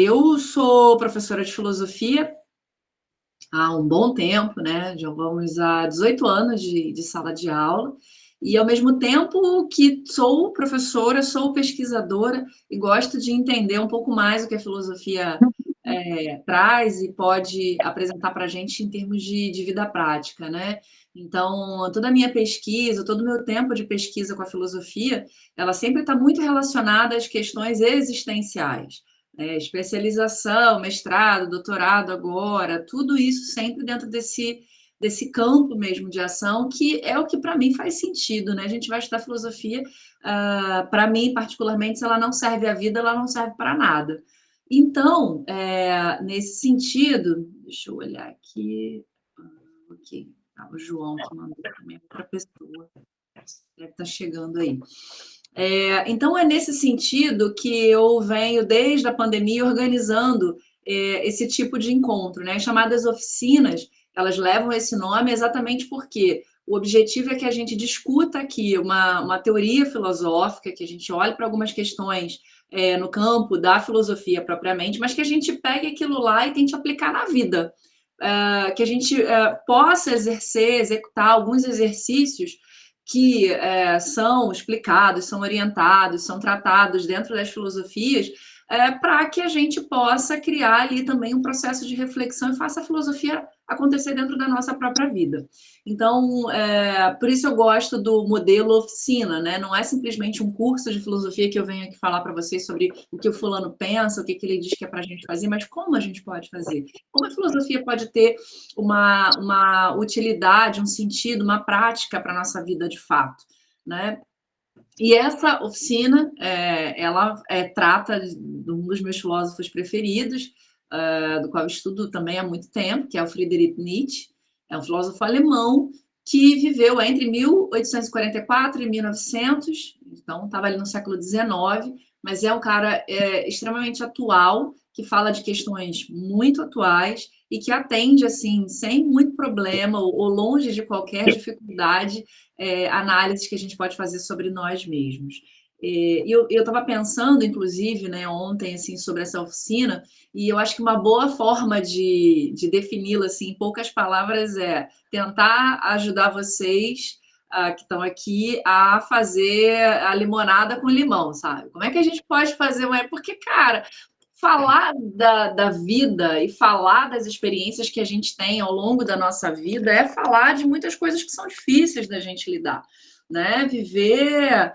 Eu sou professora de filosofia há um bom tempo, né? Já vamos há 18 anos de sala de aula, e ao mesmo tempo que sou professora, sou pesquisadora e gosto de entender um pouco mais o que a filosofia traz e pode apresentar para a gente em termos de vida prática, né? Então, toda a minha pesquisa, todo o meu tempo de pesquisa com a filosofia, ela sempre está muito relacionada às questões existenciais. Especialização, mestrado, doutorado agora, tudo isso sempre dentro desse campo mesmo de ação, que é o que para mim faz sentido, né? A gente vai estudar filosofia, para mim, particularmente, se ela não serve à vida, ela não serve para nada. Então, nesse sentido, deixa eu olhar aqui. Ok, o João que mandou também, outra pessoa, deve estar chegando aí. Então, é nesse sentido que eu venho, desde a pandemia, organizando esse tipo de encontro, né? As chamadas oficinas, elas levam esse nome exatamente porque o objetivo é que a gente discuta aqui uma teoria filosófica, que a gente olhe para algumas questões no campo da filosofia propriamente, mas que a gente pegue aquilo lá e tente aplicar na vida. Que a gente possa executar alguns exercícios que são explicados, são orientados, são tratados dentro das filosofias, para que a gente possa criar ali também um processo de reflexão e faça a filosofia acontecer dentro da nossa própria vida. Então, por isso eu gosto do modelo oficina, né? Não é simplesmente um curso de filosofia que eu venho aqui falar para vocês sobre o que o fulano pensa, o que ele diz que é para a gente fazer, mas como a gente pode fazer. Como a filosofia pode ter uma utilidade, um sentido, uma prática para a nossa vida de fato, né? E essa oficina, ela trata de um dos meus filósofos preferidos, do qual eu estudo também há muito tempo, que é o Friedrich Nietzsche. É um filósofo alemão que viveu entre 1844 e 1900, então estava ali no século XIX, mas é um cara extremamente atual, que fala de questões muito atuais e que atende, assim, sem muito problema ou longe de qualquer dificuldade, análises que a gente pode fazer sobre nós mesmos. E eu estava pensando, inclusive, né, ontem, assim, sobre essa oficina, e eu acho que uma boa forma de defini-la, assim, em poucas palavras, é tentar ajudar vocês que estão aqui a fazer a limonada com limão, sabe? Como é que a gente pode fazer uma... Porque, cara, falar da vida e falar das experiências que a gente tem ao longo da nossa vida é falar de muitas coisas que são difíceis da gente lidar, né? Viver,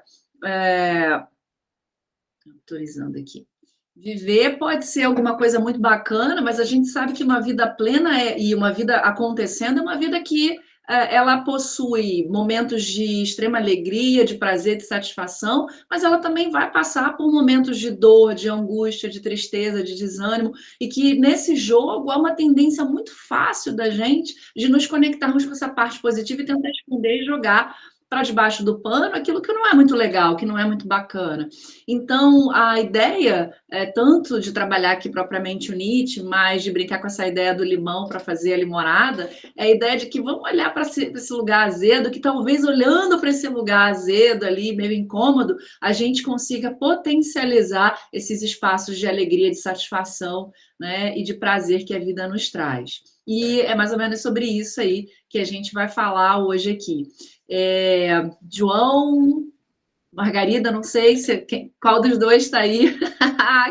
autorizando aqui. Viver pode ser alguma coisa muito bacana, mas a gente sabe que uma vida plena e uma vida acontecendo é uma vida que ela possui momentos de extrema alegria, de prazer, de satisfação, mas ela também vai passar por momentos de dor, de angústia, de tristeza, de desânimo, e que nesse jogo há uma tendência muito fácil da gente de nos conectarmos com essa parte positiva e tentar esconder e jogar para debaixo do pano aquilo que não é muito legal, que não é muito bacana. Então, a ideia é tanto de trabalhar aqui propriamente o Nietzsche, mas de brincar com essa ideia do limão para fazer a limonada, é a ideia de que vamos olhar para esse lugar azedo, que talvez olhando para esse lugar azedo ali, meio incômodo, a gente consiga potencializar esses espaços de alegria, de satisfação, né, e de prazer que a vida nos traz. E é mais ou menos sobre isso aí que a gente vai falar hoje aqui. João, Margarida, não sei qual dos dois está aí.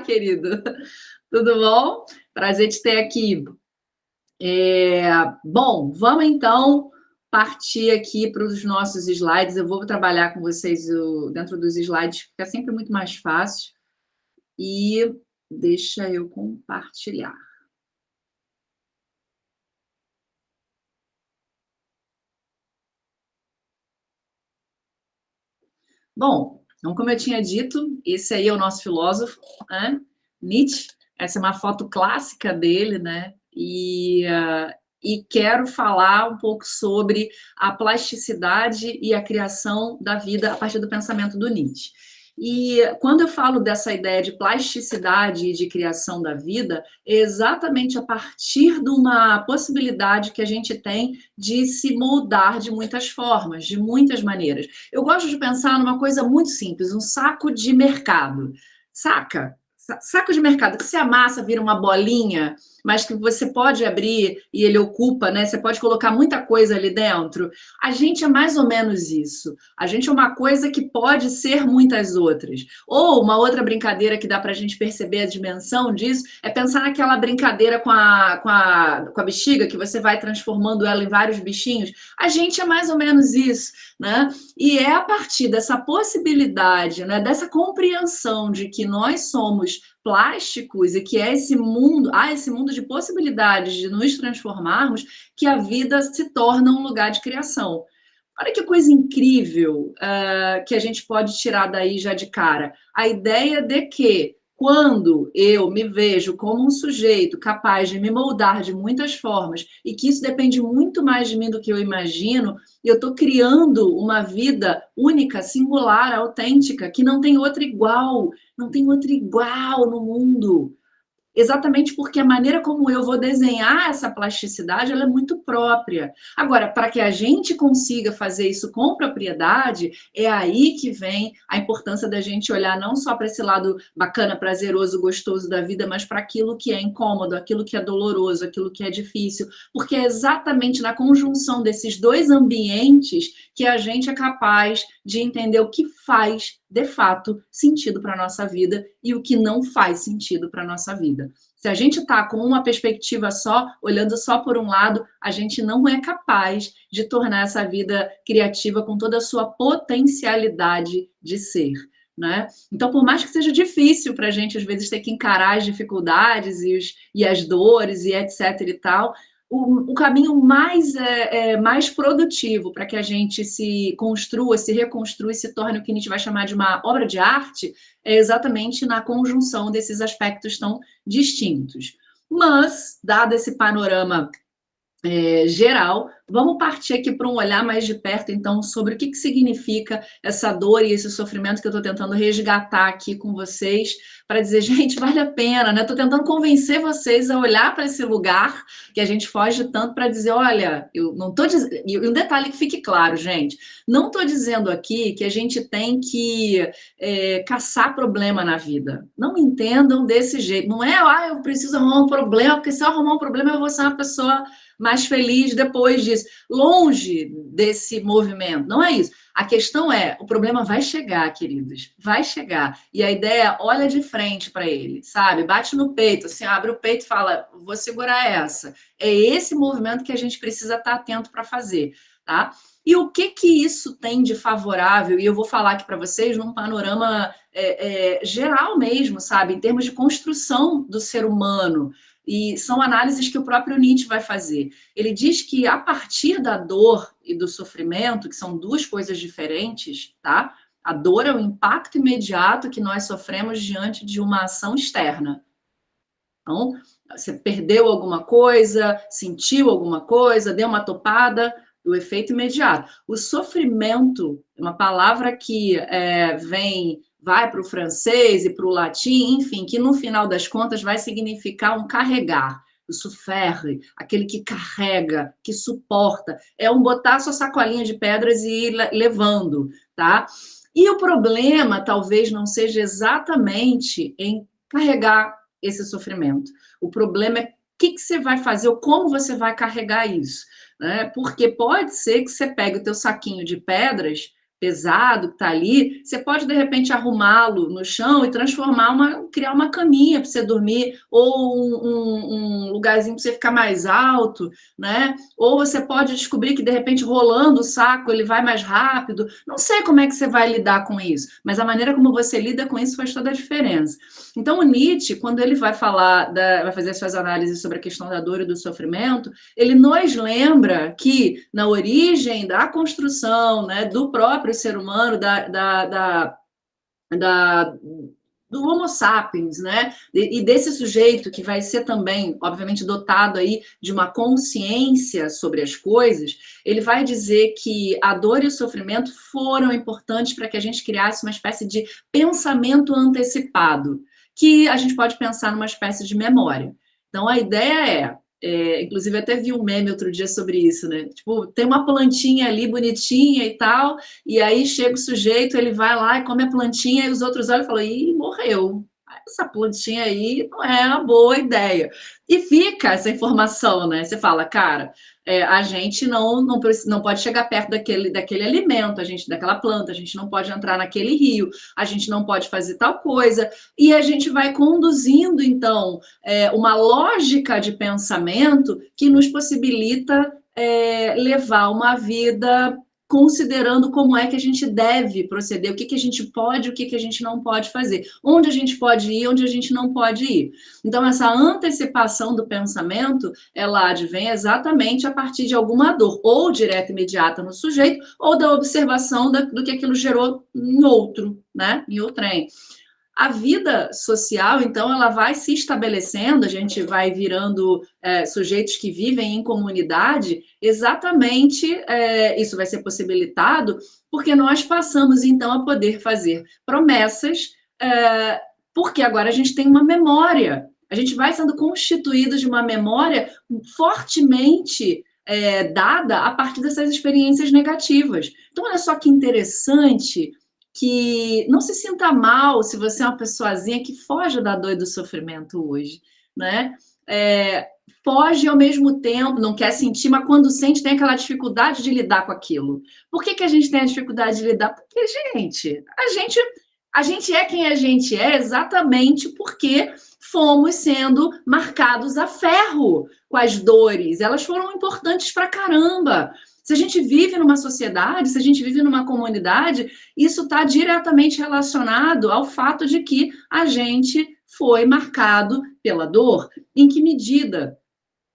Querido, tudo bom? Prazer te ter aqui. Bom, vamos então partir aqui para os nossos slides. Eu vou trabalhar com vocês dentro dos slides, fica sempre muito mais fácil. E deixa eu compartilhar. Bom, então, como eu tinha dito, esse aí é o nosso filósofo, né? Nietzsche. Essa é uma foto clássica dele, né? E quero falar um pouco sobre a plasticidade e a criação da vida a partir do pensamento do Nietzsche. E quando eu falo dessa ideia de plasticidade e de criação da vida, é exatamente a partir de uma possibilidade que a gente tem de se moldar de muitas formas, de muitas maneiras. Eu gosto de pensar numa coisa muito simples, um saco de mercado. Saca? saco de mercado que você amassa, vira uma bolinha, mas que você pode abrir e ele ocupa, né? Você pode colocar muita coisa ali dentro. A gente é mais ou menos isso. A gente é uma coisa que pode ser muitas outras. Ou uma outra brincadeira que dá para a gente perceber a dimensão disso é pensar naquela brincadeira com a bexiga, que você vai transformando ela em vários bichinhos. A gente é mais ou menos isso, né? E é a partir dessa possibilidade, né, dessa compreensão de que nós somos plásticos e que é esse mundo, há esse mundo de possibilidades de nos transformarmos, que a vida se torna um lugar de criação. Olha que coisa incrível que a gente pode tirar daí já de cara. A ideia de que quando eu me vejo como um sujeito capaz de me moldar de muitas formas e que isso depende muito mais de mim do que eu imagino, eu estou criando uma vida única, singular, autêntica, que não tem outra igual, não tem outra igual no mundo. Exatamente porque a maneira como eu vou desenhar essa plasticidade, ela é muito própria. Agora, para que a gente consiga fazer isso com propriedade, é aí que vem a importância da gente olhar não só para esse lado bacana, prazeroso, gostoso da vida, mas para aquilo que é incômodo, aquilo que é doloroso, aquilo que é difícil, porque é exatamente na conjunção desses dois ambientes que a gente é capaz de entender o que faz, de fato, sentido para a nossa vida e o que não faz sentido para a nossa vida. Se a gente está com uma perspectiva só, olhando só por um lado, a gente não é capaz de tornar essa vida criativa com toda a sua potencialidade de ser. Né? Então, por mais que seja difícil para a gente, às vezes, ter que encarar as dificuldades e as dores e etc e tal, o caminho mais produtivo para que a gente se construa, se reconstrua e se torne o que a gente vai chamar de uma obra de arte é exatamente na conjunção desses aspectos tão distintos. Mas, dado esse panorama geral, vamos partir aqui para um olhar mais de perto, então, sobre o que significa essa dor e esse sofrimento que eu estou tentando resgatar aqui com vocês, para dizer, gente, vale a pena, né? Estou tentando convencer vocês a olhar para esse lugar que a gente foge tanto para dizer, olha, eu não estou dizendo... E um detalhe que fique claro, gente, não estou dizendo aqui que a gente tem que caçar problema na vida. Não entendam desse jeito. Não é, eu preciso arrumar um problema, porque se eu arrumar um problema eu vou ser uma pessoa mais feliz depois disso. Longe desse movimento, não é isso. A questão é, o problema vai chegar, queridos, vai chegar. E a ideia é, olha de frente para ele, sabe? Bate no peito, assim, abre o peito e fala, vou segurar essa. É esse movimento que a gente precisa estar atento para fazer, tá? E o que isso tem de favorável? E eu vou falar aqui para vocês num panorama geral mesmo, sabe? Em termos de construção do ser humano. E são análises que o próprio Nietzsche vai fazer. Ele diz que a partir da dor e do sofrimento, que são duas coisas diferentes, tá? A dor é o impacto imediato que nós sofremos diante de uma ação externa. Então, você perdeu alguma coisa, sentiu alguma coisa, deu uma topada, o efeito imediato. O sofrimento, uma palavra que vai para o francês e para o latim, enfim, que no final das contas vai significar um carregar. O souffre, aquele que carrega, que suporta. É um botar sua sacolinha de pedras e ir levando, tá? E o problema talvez não seja exatamente em carregar esse sofrimento. O problema é o que você vai fazer ou como você vai carregar isso. Né? Porque pode ser que você pegue o teu saquinho de pedras pesado que está ali, você pode de repente arrumá-lo no chão e criar uma caminha para você dormir, ou um lugarzinho para você ficar mais alto, né? Ou você pode descobrir que de repente rolando o saco ele vai mais rápido. Não sei como é que você vai lidar com isso, mas a maneira como você lida com isso faz toda a diferença. Então o Nietzsche, quando ele vai vai fazer suas análises sobre a questão da dor e do sofrimento, ele nos lembra que na origem da construção, né, do próprio ser humano, do Homo sapiens, né? E desse sujeito que vai ser também, obviamente, dotado aí de uma consciência sobre as coisas, ele vai dizer que a dor e o sofrimento foram importantes para que a gente criasse uma espécie de pensamento antecipado, que a gente pode pensar numa espécie de memória. Então, a ideia inclusive até vi um meme outro dia sobre isso, né? Tipo, tem uma plantinha ali bonitinha e tal, e aí chega o sujeito, ele vai lá e come a plantinha, e os outros olham e falam, ih, morreu. essa plantinha aí não é uma boa ideia. E fica essa informação, né? Você fala, cara, a gente não pode chegar perto daquele alimento, daquela planta, a gente não pode entrar naquele rio, a gente não pode fazer tal coisa. E a gente vai conduzindo, então, uma lógica de pensamento que nos possibilita levar uma vida considerando como é que a gente deve proceder, o que, que a gente pode, o que, que a gente não pode fazer, onde a gente pode ir, onde a gente não pode ir. Então, essa antecipação do pensamento, ela advém exatamente a partir de alguma dor, ou direta e imediata no sujeito, ou da observação do que aquilo gerou em outro, né? Em outrem. A vida social, então, ela vai se estabelecendo, a gente vai virando sujeitos que vivem em comunidade, exatamente isso vai ser possibilitado porque nós passamos, então, a poder fazer promessas, porque agora a gente tem uma memória, a gente vai sendo constituído de uma memória fortemente dada a partir dessas experiências negativas. Então, olha só que interessante que não se sinta mal se você é uma pessoazinha que foge da dor e do sofrimento hoje, né? Foge ao mesmo tempo, não quer sentir, mas quando sente tem aquela dificuldade de lidar com aquilo. Por que a gente tem a dificuldade de lidar? Porque, a gente é quem a gente é exatamente porque fomos sendo marcados a ferro com as dores. Elas foram importantes pra caramba. Se a gente vive numa sociedade, se a gente vive numa comunidade, isso está diretamente relacionado ao fato de que a gente foi marcado pela dor. Em que medida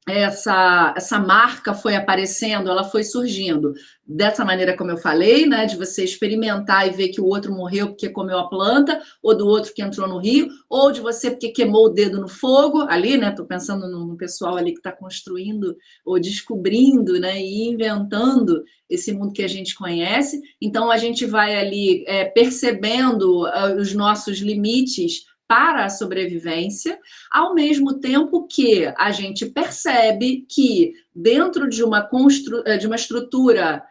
essa marca foi aparecendo, ela foi surgindo dessa maneira como eu falei, né, de você experimentar e ver que o outro morreu porque comeu a planta, ou do outro que entrou no rio, ou de você porque queimou o dedo no fogo, ali, né, estou pensando no pessoal ali que está construindo ou descobrindo, né, e inventando esse mundo que a gente conhece. Então a gente vai ali percebendo os nossos limites para a sobrevivência, ao mesmo tempo que a gente percebe que dentro de uma estrutura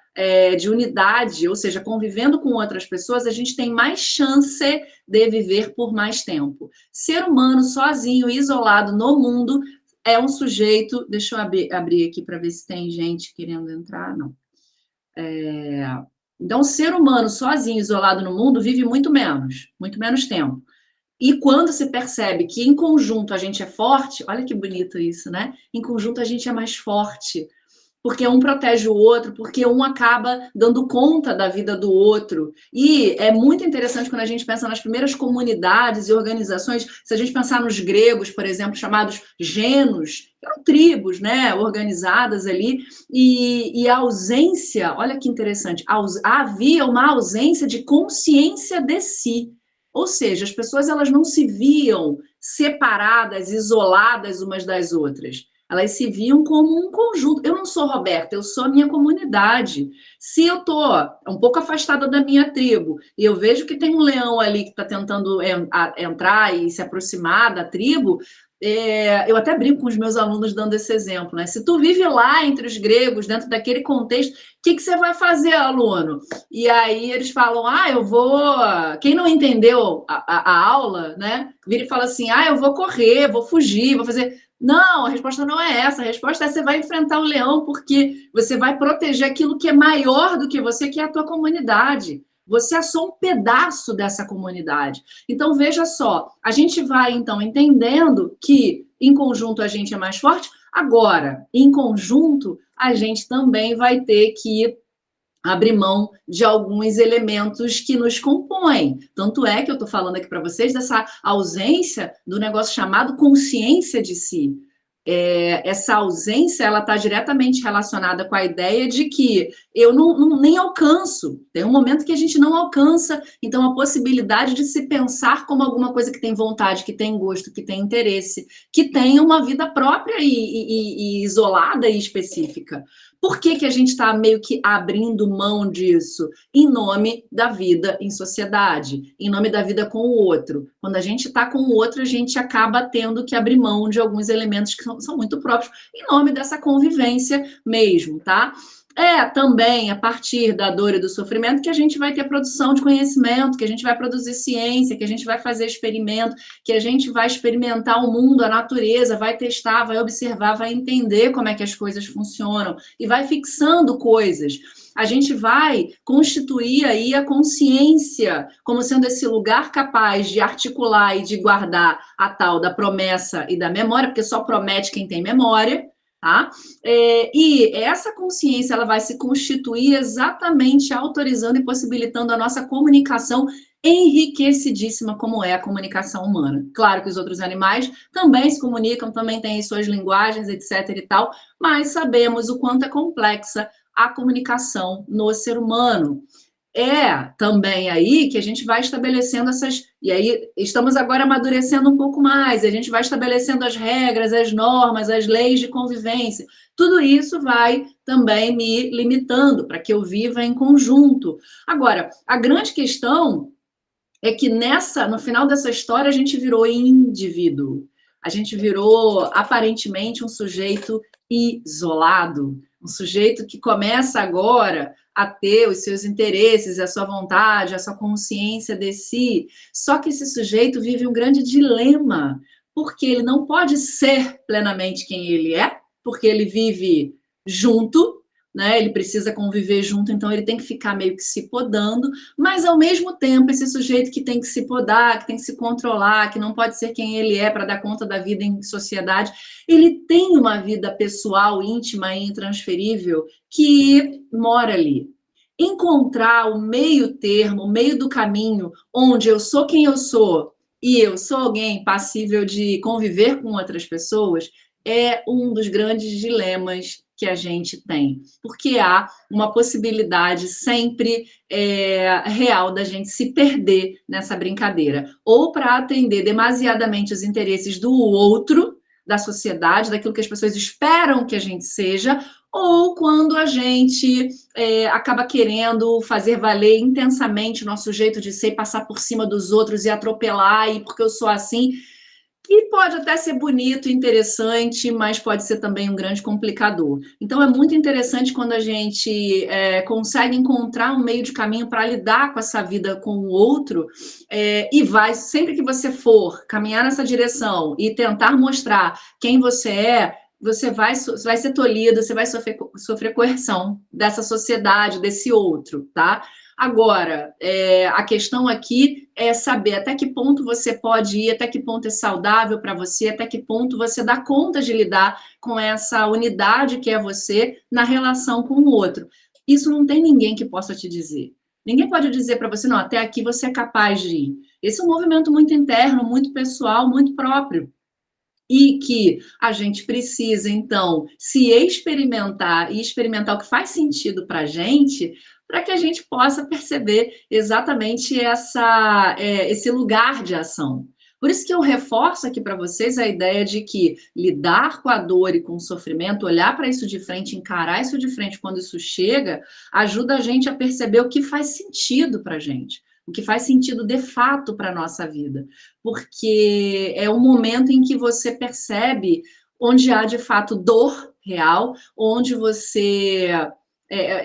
de unidade, ou seja, convivendo com outras pessoas, a gente tem mais chance de viver por mais tempo. Ser humano sozinho, isolado no mundo, é um sujeito... Deixa eu abrir aqui para ver se tem gente querendo entrar. Não. Então, ser humano sozinho, isolado no mundo, vive muito menos tempo. E quando se percebe que em conjunto a gente é forte, olha que bonito isso, né? Em conjunto a gente é mais forte, porque um protege o outro, porque um acaba dando conta da vida do outro. E é muito interessante quando a gente pensa nas primeiras comunidades e organizações, se a gente pensar nos gregos, por exemplo, chamados genos, que eram tribos, né, organizadas ali, e a ausência, olha que interessante, havia uma ausência de consciência de si. Ou seja, as pessoas elas não se viam separadas, isoladas umas das outras. Elas se viam como um conjunto. Eu não sou Roberta, eu sou a minha comunidade. Se eu estou um pouco afastada da minha tribo e eu vejo que tem um leão ali que está tentando entrar e se aproximar da tribo, eu até brinco com os meus alunos dando esse exemplo, né? Se tu vive lá entre os gregos, dentro daquele contexto, o que você vai fazer, aluno? E aí eles falam, eu vou... Quem não entendeu a aula, né? Vira e fala assim, eu vou correr, vou fugir, vou fazer... Não, a resposta não é essa. A resposta é você vai enfrentar o leão porque você vai proteger aquilo que é maior do que você, que é a tua comunidade. Você é só um pedaço dessa comunidade. Então, veja só, a gente vai, então, entendendo que, em conjunto, a gente é mais forte. Agora, em conjunto, a gente também vai ter que abrir mão de alguns elementos que nos compõem. Tanto é que eu estou falando aqui para vocês dessa ausência do negócio chamado consciência de si. Essa ausência ela está diretamente relacionada com a ideia de que eu nem alcanço. Tem um momento que a gente não alcança, então a possibilidade de se pensar como alguma coisa que tem vontade, que tem gosto, que tem interesse, que tem uma vida própria e isolada e específica. Por que a gente está meio que abrindo mão disso? Em nome da vida em sociedade, em nome da vida com o outro. Quando a gente está com o outro, a gente acaba tendo que abrir mão de alguns elementos que são muito próprios, em nome dessa convivência mesmo, tá? É também a partir da dor e do sofrimento que a gente vai ter produção de conhecimento, que a gente vai produzir ciência, que a gente vai fazer experimento, que a gente vai experimentar o mundo, a natureza, vai testar, vai observar, vai entender como é que as coisas funcionam e vai fixando coisas. A gente vai constituir aí a consciência como sendo esse lugar capaz de articular e de guardar a tal da promessa e da memória, porque só promete quem tem memória, tá? E essa consciência ela vai se constituir exatamente autorizando e possibilitando a nossa comunicação enriquecidíssima como é a comunicação humana. Claro que os outros animais também se comunicam, também têm suas linguagens, etc e tal, mas sabemos o quanto é complexa a comunicação no ser humano. É também aí que a gente vai estabelecendo essas. E aí estamos agora amadurecendo um pouco mais, a gente vai estabelecendo as regras, as normas, as leis de convivência. Tudo isso vai também me limitando para que eu viva em conjunto. Agora, a grande questão é que no final dessa história, a gente virou indivíduo. A gente virou, aparentemente, um sujeito isolado. Um sujeito que começa agora a ter os seus interesses, a sua vontade, a sua consciência de si. Só que esse sujeito vive um grande dilema, porque ele não pode ser plenamente quem ele é, porque ele vive junto, né? Ele precisa conviver junto, então ele tem que ficar meio que se podando, mas ao mesmo tempo esse sujeito que tem que se podar, que tem que se controlar, que não pode ser quem ele é para dar conta da vida em sociedade, ele tem uma vida pessoal, íntima e intransferível que mora ali. Encontrar o meio termo, o meio do caminho, onde eu sou quem eu sou e eu sou alguém passível de conviver com outras pessoas, é um dos grandes dilemas que a gente tem, porque há uma possibilidade sempre real da gente se perder nessa brincadeira, ou para atender demasiadamente os interesses do outro, da sociedade, daquilo que as pessoas esperam que a gente seja, ou quando a gente acaba querendo fazer valer intensamente o nosso jeito de ser, passar por cima dos outros e atropelar, e porque eu sou assim. E pode até ser bonito, interessante, mas pode ser também um grande complicador. Então, é muito interessante quando a gente consegue encontrar um meio de caminho para lidar com essa vida com o outro e vai, sempre que você for caminhar nessa direção e tentar mostrar quem você é, você vai ser tolhido, você vai sofrer coerção dessa sociedade, desse outro, tá? Agora, a questão aqui é saber até que ponto você pode ir, até que ponto é saudável para você, até que ponto você dá conta de lidar com essa unidade que é você na relação com o outro. Isso não tem ninguém que possa te dizer. Ninguém pode dizer para você, não, até aqui você é capaz de ir. Esse é um movimento muito interno, muito pessoal, muito próprio. E que a gente precisa, então, se experimentar e experimentar o que faz sentido para a gente, para que a gente possa perceber exatamente esse lugar de ação. Por isso que eu reforço aqui para vocês a ideia de que lidar com a dor e com o sofrimento, olhar para isso de frente, encarar isso de frente quando isso chega, ajuda a gente a perceber o que faz sentido para a gente, o que faz sentido de fato para a nossa vida. Porque é um momento em que você percebe onde há de fato dor real, onde você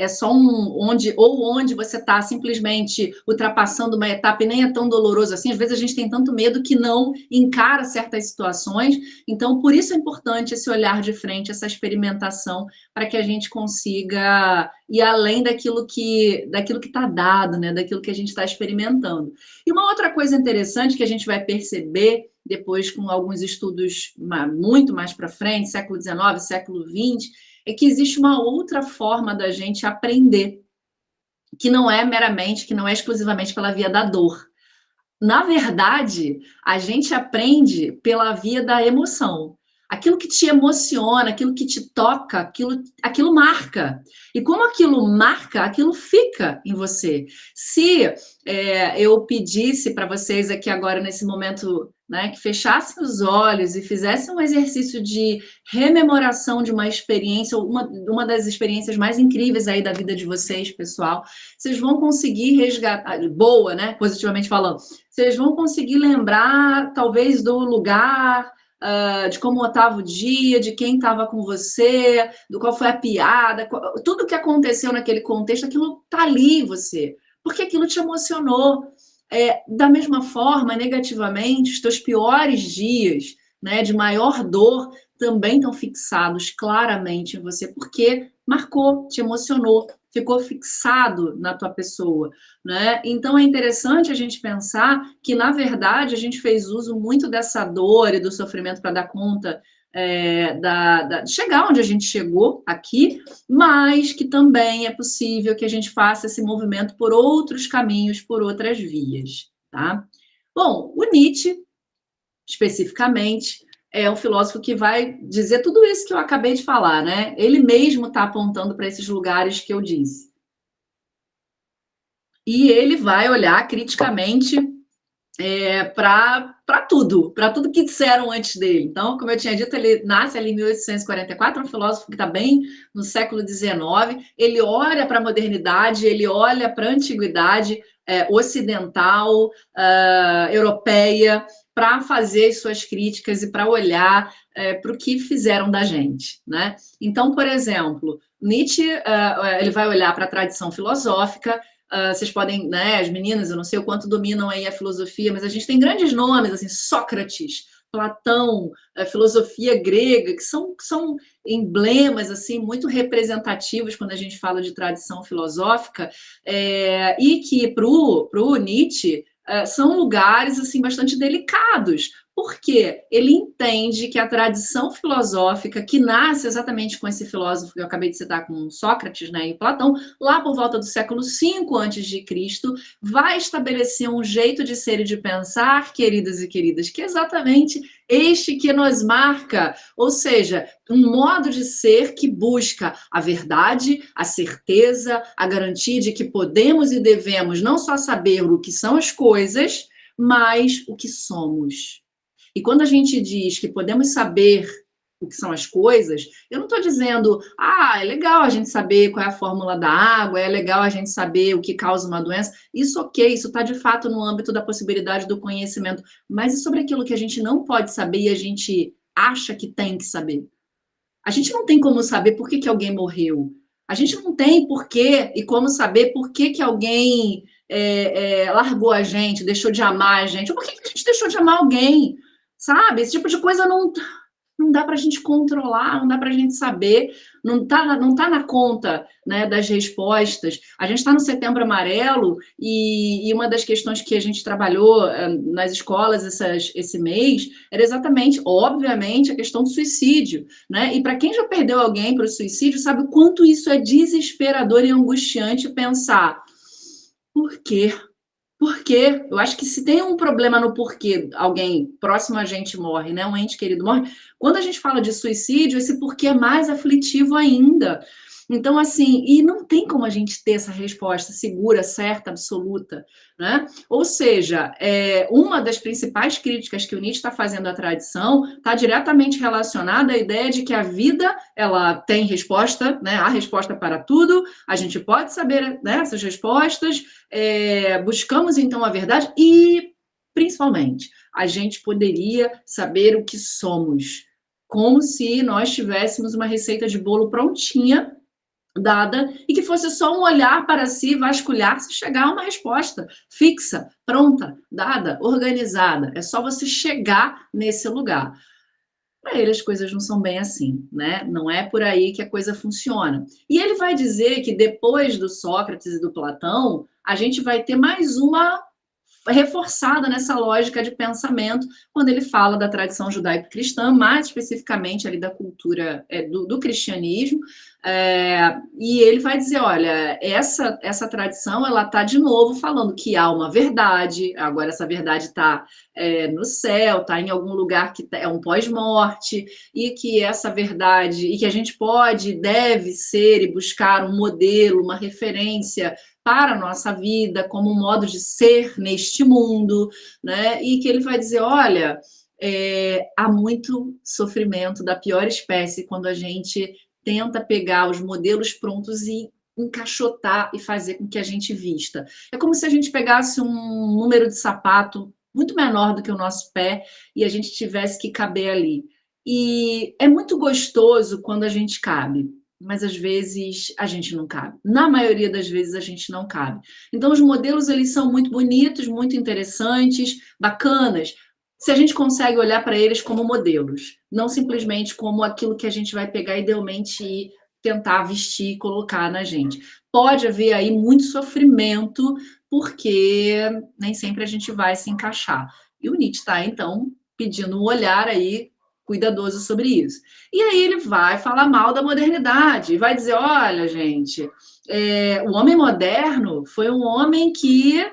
só onde você está simplesmente ultrapassando uma etapa e nem é tão doloroso assim. Às vezes a gente tem tanto medo que não encara certas situações. Então, por isso é importante esse olhar de frente, essa experimentação, para que a gente consiga ir além daquilo que está dado, né? Daquilo que a gente está experimentando. E uma outra coisa interessante que a gente vai perceber depois com alguns estudos muito mais para frente, século XIX, século XX, é que existe uma outra forma da gente aprender, que não é meramente, que não é exclusivamente pela via da dor. Na verdade, a gente aprende pela via da emoção. Aquilo que te emociona, aquilo que te toca, aquilo marca. E como aquilo marca, aquilo fica em você. Se eu pedisse para vocês aqui agora, nesse momento, né, que fechassem os olhos e fizessem um exercício de rememoração de uma experiência, uma das experiências mais incríveis aí da vida de vocês, pessoal, vocês vão conseguir resgatar, boa, né, positivamente falando, vocês vão conseguir lembrar, talvez, do lugar, de como estava o dia, de quem estava com você, do qual foi a piada, tudo que aconteceu naquele contexto, aquilo está ali em você, porque aquilo te emocionou. Da mesma forma, negativamente, os teus piores dias, né, de maior dor, também estão fixados claramente em você, porque marcou, te emocionou, ficou fixado na tua pessoa, né? Então é interessante a gente pensar que, na verdade, a gente fez uso muito dessa dor e do sofrimento para dar conta de chegar onde a gente chegou aqui, mas que também é possível que a gente faça esse movimento por outros caminhos, por outras vias, tá? Bom, o Nietzsche, especificamente, é um filósofo que vai dizer tudo isso que eu acabei de falar, né? Ele mesmo está apontando para esses lugares que eu disse. E ele vai olhar criticamente para tudo que disseram antes dele. Então, como eu tinha dito, ele nasce ali em 1844, um filósofo que está bem no século XIX. Ele olha para a modernidade, ele olha para a antiguidade ocidental, europeia, para fazer suas críticas e para olhar para o que fizeram da gente, né? Então, por exemplo, Nietzsche ele vai olhar para a tradição filosófica. Vocês podem, né, as meninas, eu não sei o quanto dominam aí a filosofia, mas a gente tem grandes nomes, assim, Sócrates, Platão, a filosofia grega, que são emblemas assim muito representativos quando a gente fala de tradição filosófica, e que para o Nietzsche são lugares assim bastante delicados, porque ele entende que a tradição filosófica, que nasce exatamente com esse filósofo que eu acabei de citar, com Sócrates, né, e Platão, lá por volta do século V a.C., vai estabelecer um jeito de ser e de pensar, queridas e queridas, que é exatamente este que nos marca, ou seja, um modo de ser que busca a verdade, a certeza, a garantia de que podemos e devemos não só saber o que são as coisas, mas o que somos. E quando a gente diz que podemos saber o que são as coisas, eu não estou dizendo, é legal a gente saber qual é a fórmula da água, é legal a gente saber o que causa uma doença. Isso ok, isso está de fato no âmbito da possibilidade do conhecimento, mas e sobre aquilo que a gente não pode saber e a gente acha que tem que saber? A gente não tem como saber por que alguém morreu. A gente não tem porquê e como saber por que alguém largou a gente, deixou de amar a gente. Ou por que a gente deixou de amar alguém? Sabe? Esse tipo de coisa não dá para a gente controlar, não dá para a gente saber, não tá na conta, né, das respostas. A gente está no Setembro Amarelo e uma das questões que a gente trabalhou nas escolas esse mês era exatamente, obviamente, a questão do suicídio, né? E para quem já perdeu alguém para o suicídio, sabe o quanto isso é desesperador e angustiante pensar. Por quê? Porque eu acho que se tem um problema no porquê alguém próximo a gente morre, né? Um ente querido morre, quando a gente fala de suicídio, esse porquê é mais aflitivo ainda. Então, assim, e não tem como a gente ter essa resposta segura, certa, absoluta, né? Ou seja, uma das principais críticas que o Nietzsche está fazendo à tradição está diretamente relacionada à ideia de que a vida ela tem resposta, né? Há resposta para tudo, a gente pode saber, né, essas respostas, buscamos então a verdade e, principalmente, a gente poderia saber o que somos, como se nós tivéssemos uma receita de bolo prontinha, dada, e que fosse só um olhar para si, vasculhar-se e chegar a uma resposta fixa, pronta, dada, organizada. É só você chegar nesse lugar. Para ele as coisas não são bem assim, né? Não é por aí que a coisa funciona. E ele vai dizer que depois do Sócrates e do Platão, a gente vai ter mais uma reforçada nessa lógica de pensamento quando ele fala da tradição judaico-cristã, mais especificamente ali da cultura do cristianismo, e ele vai dizer, olha, essa tradição ela está de novo falando que há uma verdade, agora essa verdade está no céu, está em algum lugar que é um pós-morte, e que essa verdade, e que a gente pode, deve ser e buscar um modelo, uma referência para a nossa vida, como um modo de ser neste mundo, né? E que ele vai dizer, olha, há muito sofrimento da pior espécie quando a gente tenta pegar os modelos prontos e encaixotar e fazer com que a gente vista. É como se a gente pegasse um número de sapato muito menor do que o nosso pé e a gente tivesse que caber ali. E é muito gostoso quando a gente cabe, mas às vezes a gente não cabe. Na maioria das vezes a gente não cabe. Então os modelos eles são muito bonitos, muito interessantes, bacanas, se a gente consegue olhar para eles como modelos, não simplesmente como aquilo que a gente vai pegar idealmente e tentar vestir e colocar na gente. Pode haver aí muito sofrimento, porque nem sempre a gente vai se encaixar. E o Nietzsche está, então, pedindo um olhar aí cuidadoso sobre isso. E aí ele vai falar mal da modernidade, vai dizer, olha, gente, o homem moderno foi um homem que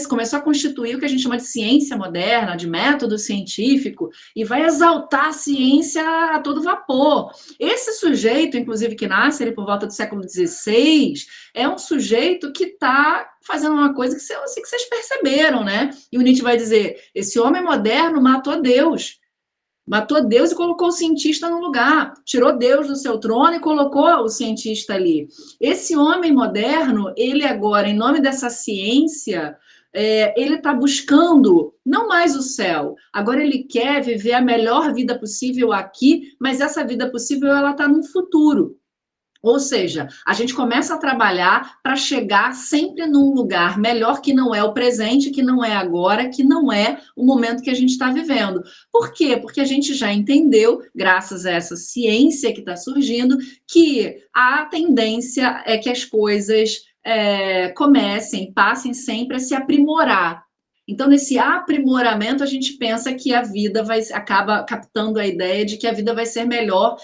começou a constituir o que a gente chama de ciência moderna, de método científico, e vai exaltar a ciência a todo vapor. Esse sujeito, inclusive, que nasce ele por volta do século XVI, é um sujeito que está fazendo uma coisa que vocês perceberam, né? E o Nietzsche vai dizer, esse homem moderno matou Deus. Matou Deus e colocou o cientista no lugar. Tirou Deus do seu trono e colocou o cientista ali. Esse homem moderno, ele agora, em nome dessa ciência, ele está buscando não mais o céu. Agora ele quer viver a melhor vida possível aqui, mas essa vida possível ela está no futuro. Ou seja, a gente começa a trabalhar para chegar sempre num lugar melhor que não é o presente, que não é agora, que não é o momento que a gente está vivendo. Por quê? Porque a gente já entendeu, graças a essa ciência que está surgindo, que a tendência é que as coisas passem sempre a se aprimorar. Então, nesse aprimoramento, a gente pensa que a vida acaba captando a ideia de que a vida vai ser melhor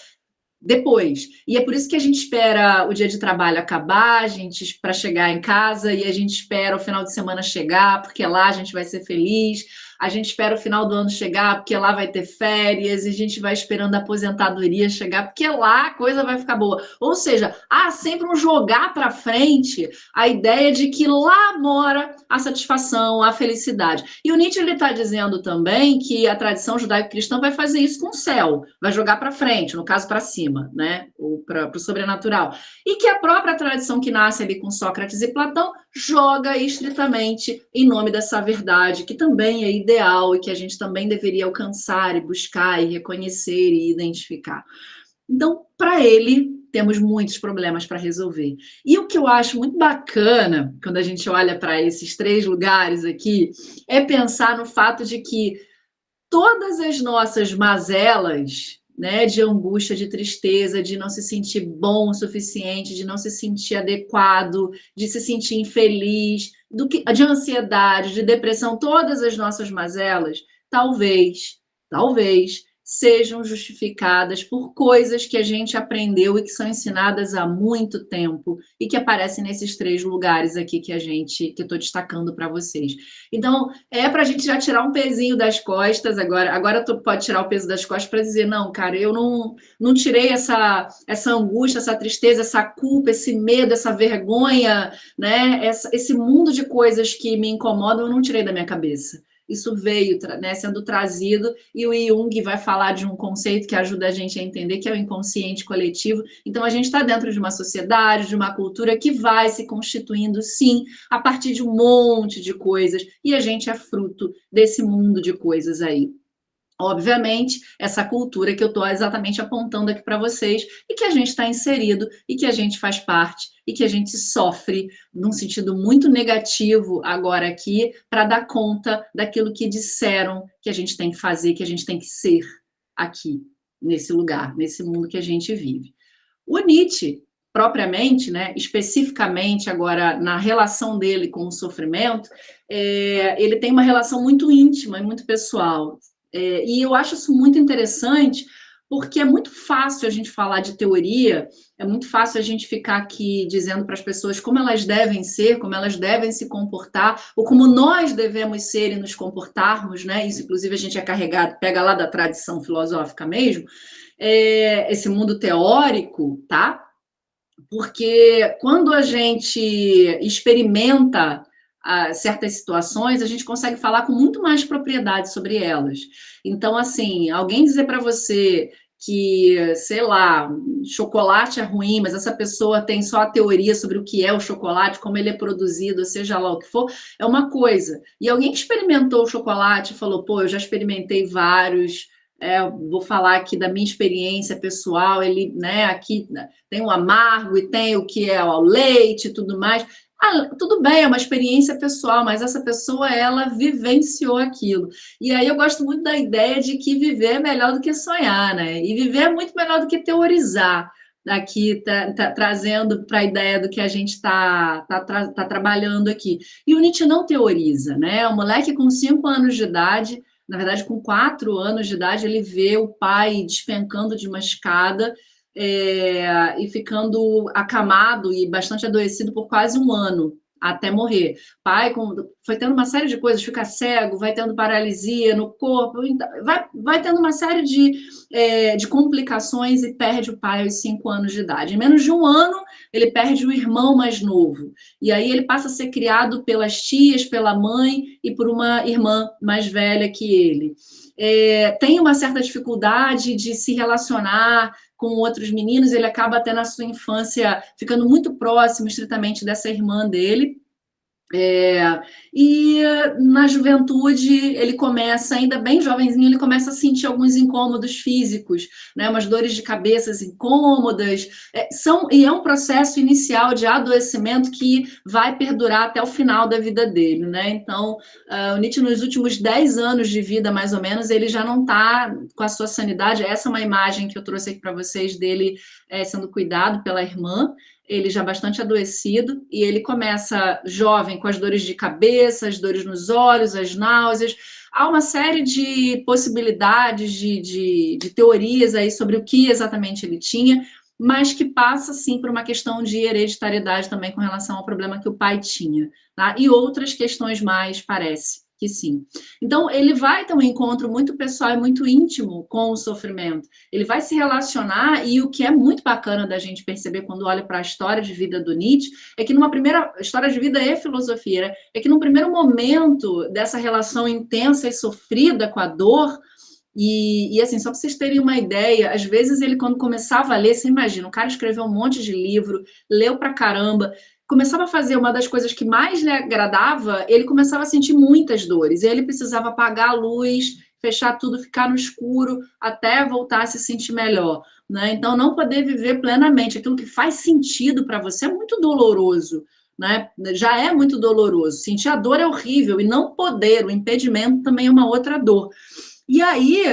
depois. E é por isso que a gente espera o dia de trabalho acabar, a gente para chegar em casa e a gente espera o final de semana chegar, porque lá a gente vai ser feliz. A gente espera o final do ano chegar, porque lá vai ter férias, e a gente vai esperando a aposentadoria chegar, porque lá a coisa vai ficar boa. Ou seja, há sempre um jogar para frente a ideia de que lá mora a satisfação, a felicidade. E o Nietzsche está dizendo também que a tradição judaico-cristã vai fazer isso com o céu, vai jogar para frente, no caso para cima, né? Ou para o sobrenatural. E que a própria tradição que nasce ali com Sócrates e Platão joga estritamente em nome dessa verdade, que também é ideal e que a gente também deveria alcançar e buscar e reconhecer e identificar. Então, para ele, temos muitos problemas para resolver. E o que eu acho muito bacana, quando a gente olha para esses três lugares aqui, é pensar no fato de que todas as nossas mazelas, né, de angústia, de tristeza, de não se sentir bom o suficiente, de não se sentir adequado, de se sentir infeliz, de ansiedade, de depressão, todas as nossas mazelas, talvez sejam justificadas por coisas que a gente aprendeu e que são ensinadas há muito tempo e que aparecem nesses três lugares aqui que eu estou destacando para vocês. Então, é para a gente já tirar um pezinho das costas, agora tu pode tirar o peso das costas para dizer, não, cara, eu não tirei essa angústia, essa tristeza, essa culpa, esse medo, essa vergonha, né? Esse mundo de coisas que me incomodam, eu não tirei da minha cabeça. Isso veio, né, sendo trazido, e o Jung vai falar de um conceito que ajuda a gente a entender, que é o inconsciente coletivo. Então, a gente está dentro de uma sociedade, de uma cultura que vai se constituindo, sim, a partir de um monte de coisas, e a gente é fruto desse mundo de coisas aí. Obviamente, essa cultura que eu estou exatamente apontando aqui para vocês e que a gente está inserido e que a gente faz parte e que a gente sofre num sentido muito negativo agora aqui para dar conta daquilo que disseram que a gente tem que fazer, que a gente tem que ser aqui, nesse lugar, nesse mundo que a gente vive. O Nietzsche, propriamente, né, especificamente agora na relação dele com o sofrimento, ele tem uma relação muito íntima e muito pessoal. E eu acho isso muito interessante, porque é muito fácil a gente falar de teoria, é muito fácil a gente ficar aqui dizendo para as pessoas como elas devem ser, como elas devem se comportar, ou como nós devemos ser e nos comportarmos, né? Isso, inclusive, a gente é carregado, pega lá da tradição filosófica mesmo, esse mundo teórico, tá? Porque quando a gente experimenta certas situações, a gente consegue falar com muito mais propriedade sobre elas. Então, assim, alguém dizer para você que, sei lá, chocolate é ruim, mas essa pessoa tem só a teoria sobre o que é o chocolate, como ele é produzido, seja lá o que for, é uma coisa. E alguém que experimentou o chocolate falou, pô, eu já experimentei vários, vou falar aqui da minha experiência pessoal, ele, né, aqui tem o amargo e tem o que é o leite e tudo mais. Ah, tudo bem, é uma experiência pessoal, mas essa pessoa, ela vivenciou aquilo. E aí eu gosto muito da ideia de que viver é melhor do que sonhar, né? E viver é muito melhor do que teorizar. Aqui, trazendo para a ideia do que a gente está trabalhando aqui. E o Nietzsche não teoriza, né? O moleque com 5 anos de idade, na verdade, com 4 anos de idade, ele vê o pai despencando de uma escada e ficando acamado e bastante adoecido por quase um ano, até morrer. Pai foi tendo uma série de coisas, fica cego, vai tendo paralisia no corpo, vai tendo uma série de complicações e perde o pai aos 5 anos de idade. Em menos de um ano, ele perde o irmão mais novo. E aí ele passa a ser criado pelas tias, pela mãe e por uma irmã mais velha que ele. Tem uma certa dificuldade de se relacionar com outros meninos, ele acaba até na sua infância ficando muito próximo, estritamente, dessa irmã dele. E na juventude ele começa, ainda bem jovenzinho, ele começa a sentir alguns incômodos físicos, né, umas dores de cabeça incômodas, e é um processo inicial de adoecimento que vai perdurar até o final da vida dele, né? Então, o Nietzsche, nos últimos 10 anos de vida, mais ou menos, ele já não está com a sua sanidade. Essa é uma imagem que eu trouxe aqui para vocês dele sendo cuidado pela irmã, ele já bastante adoecido, e ele começa jovem com as dores de cabeça, as dores nos olhos, as náuseas. Há uma série de possibilidades, de teorias aí sobre o que exatamente ele tinha, mas que passa, sim, por uma questão de hereditariedade também com relação ao problema que o pai tinha, tá? E outras questões mais, parece que sim. Então, ele vai ter um encontro muito pessoal e muito íntimo com o sofrimento. Ele vai se relacionar, e o que é muito bacana da gente perceber quando olha para a história de vida do Nietzsche, é que numa primeira história de vida e filosofia, é que num primeiro momento dessa relação intensa e sofrida com a dor, e assim, só para vocês terem uma ideia, às vezes ele, quando começava a ler, você imagina, o cara escreveu um monte de livro, leu pra caramba, começava a fazer uma das coisas que mais lhe agradava, ele começava a sentir muitas dores, e ele precisava apagar a luz, fechar tudo, ficar no escuro, até voltar a se sentir melhor, né? Então, não poder viver plenamente aquilo que faz sentido para você é muito doloroso, né? Já é muito doloroso. Sentir a dor é horrível, e não poder, o impedimento também é uma outra dor. E aí,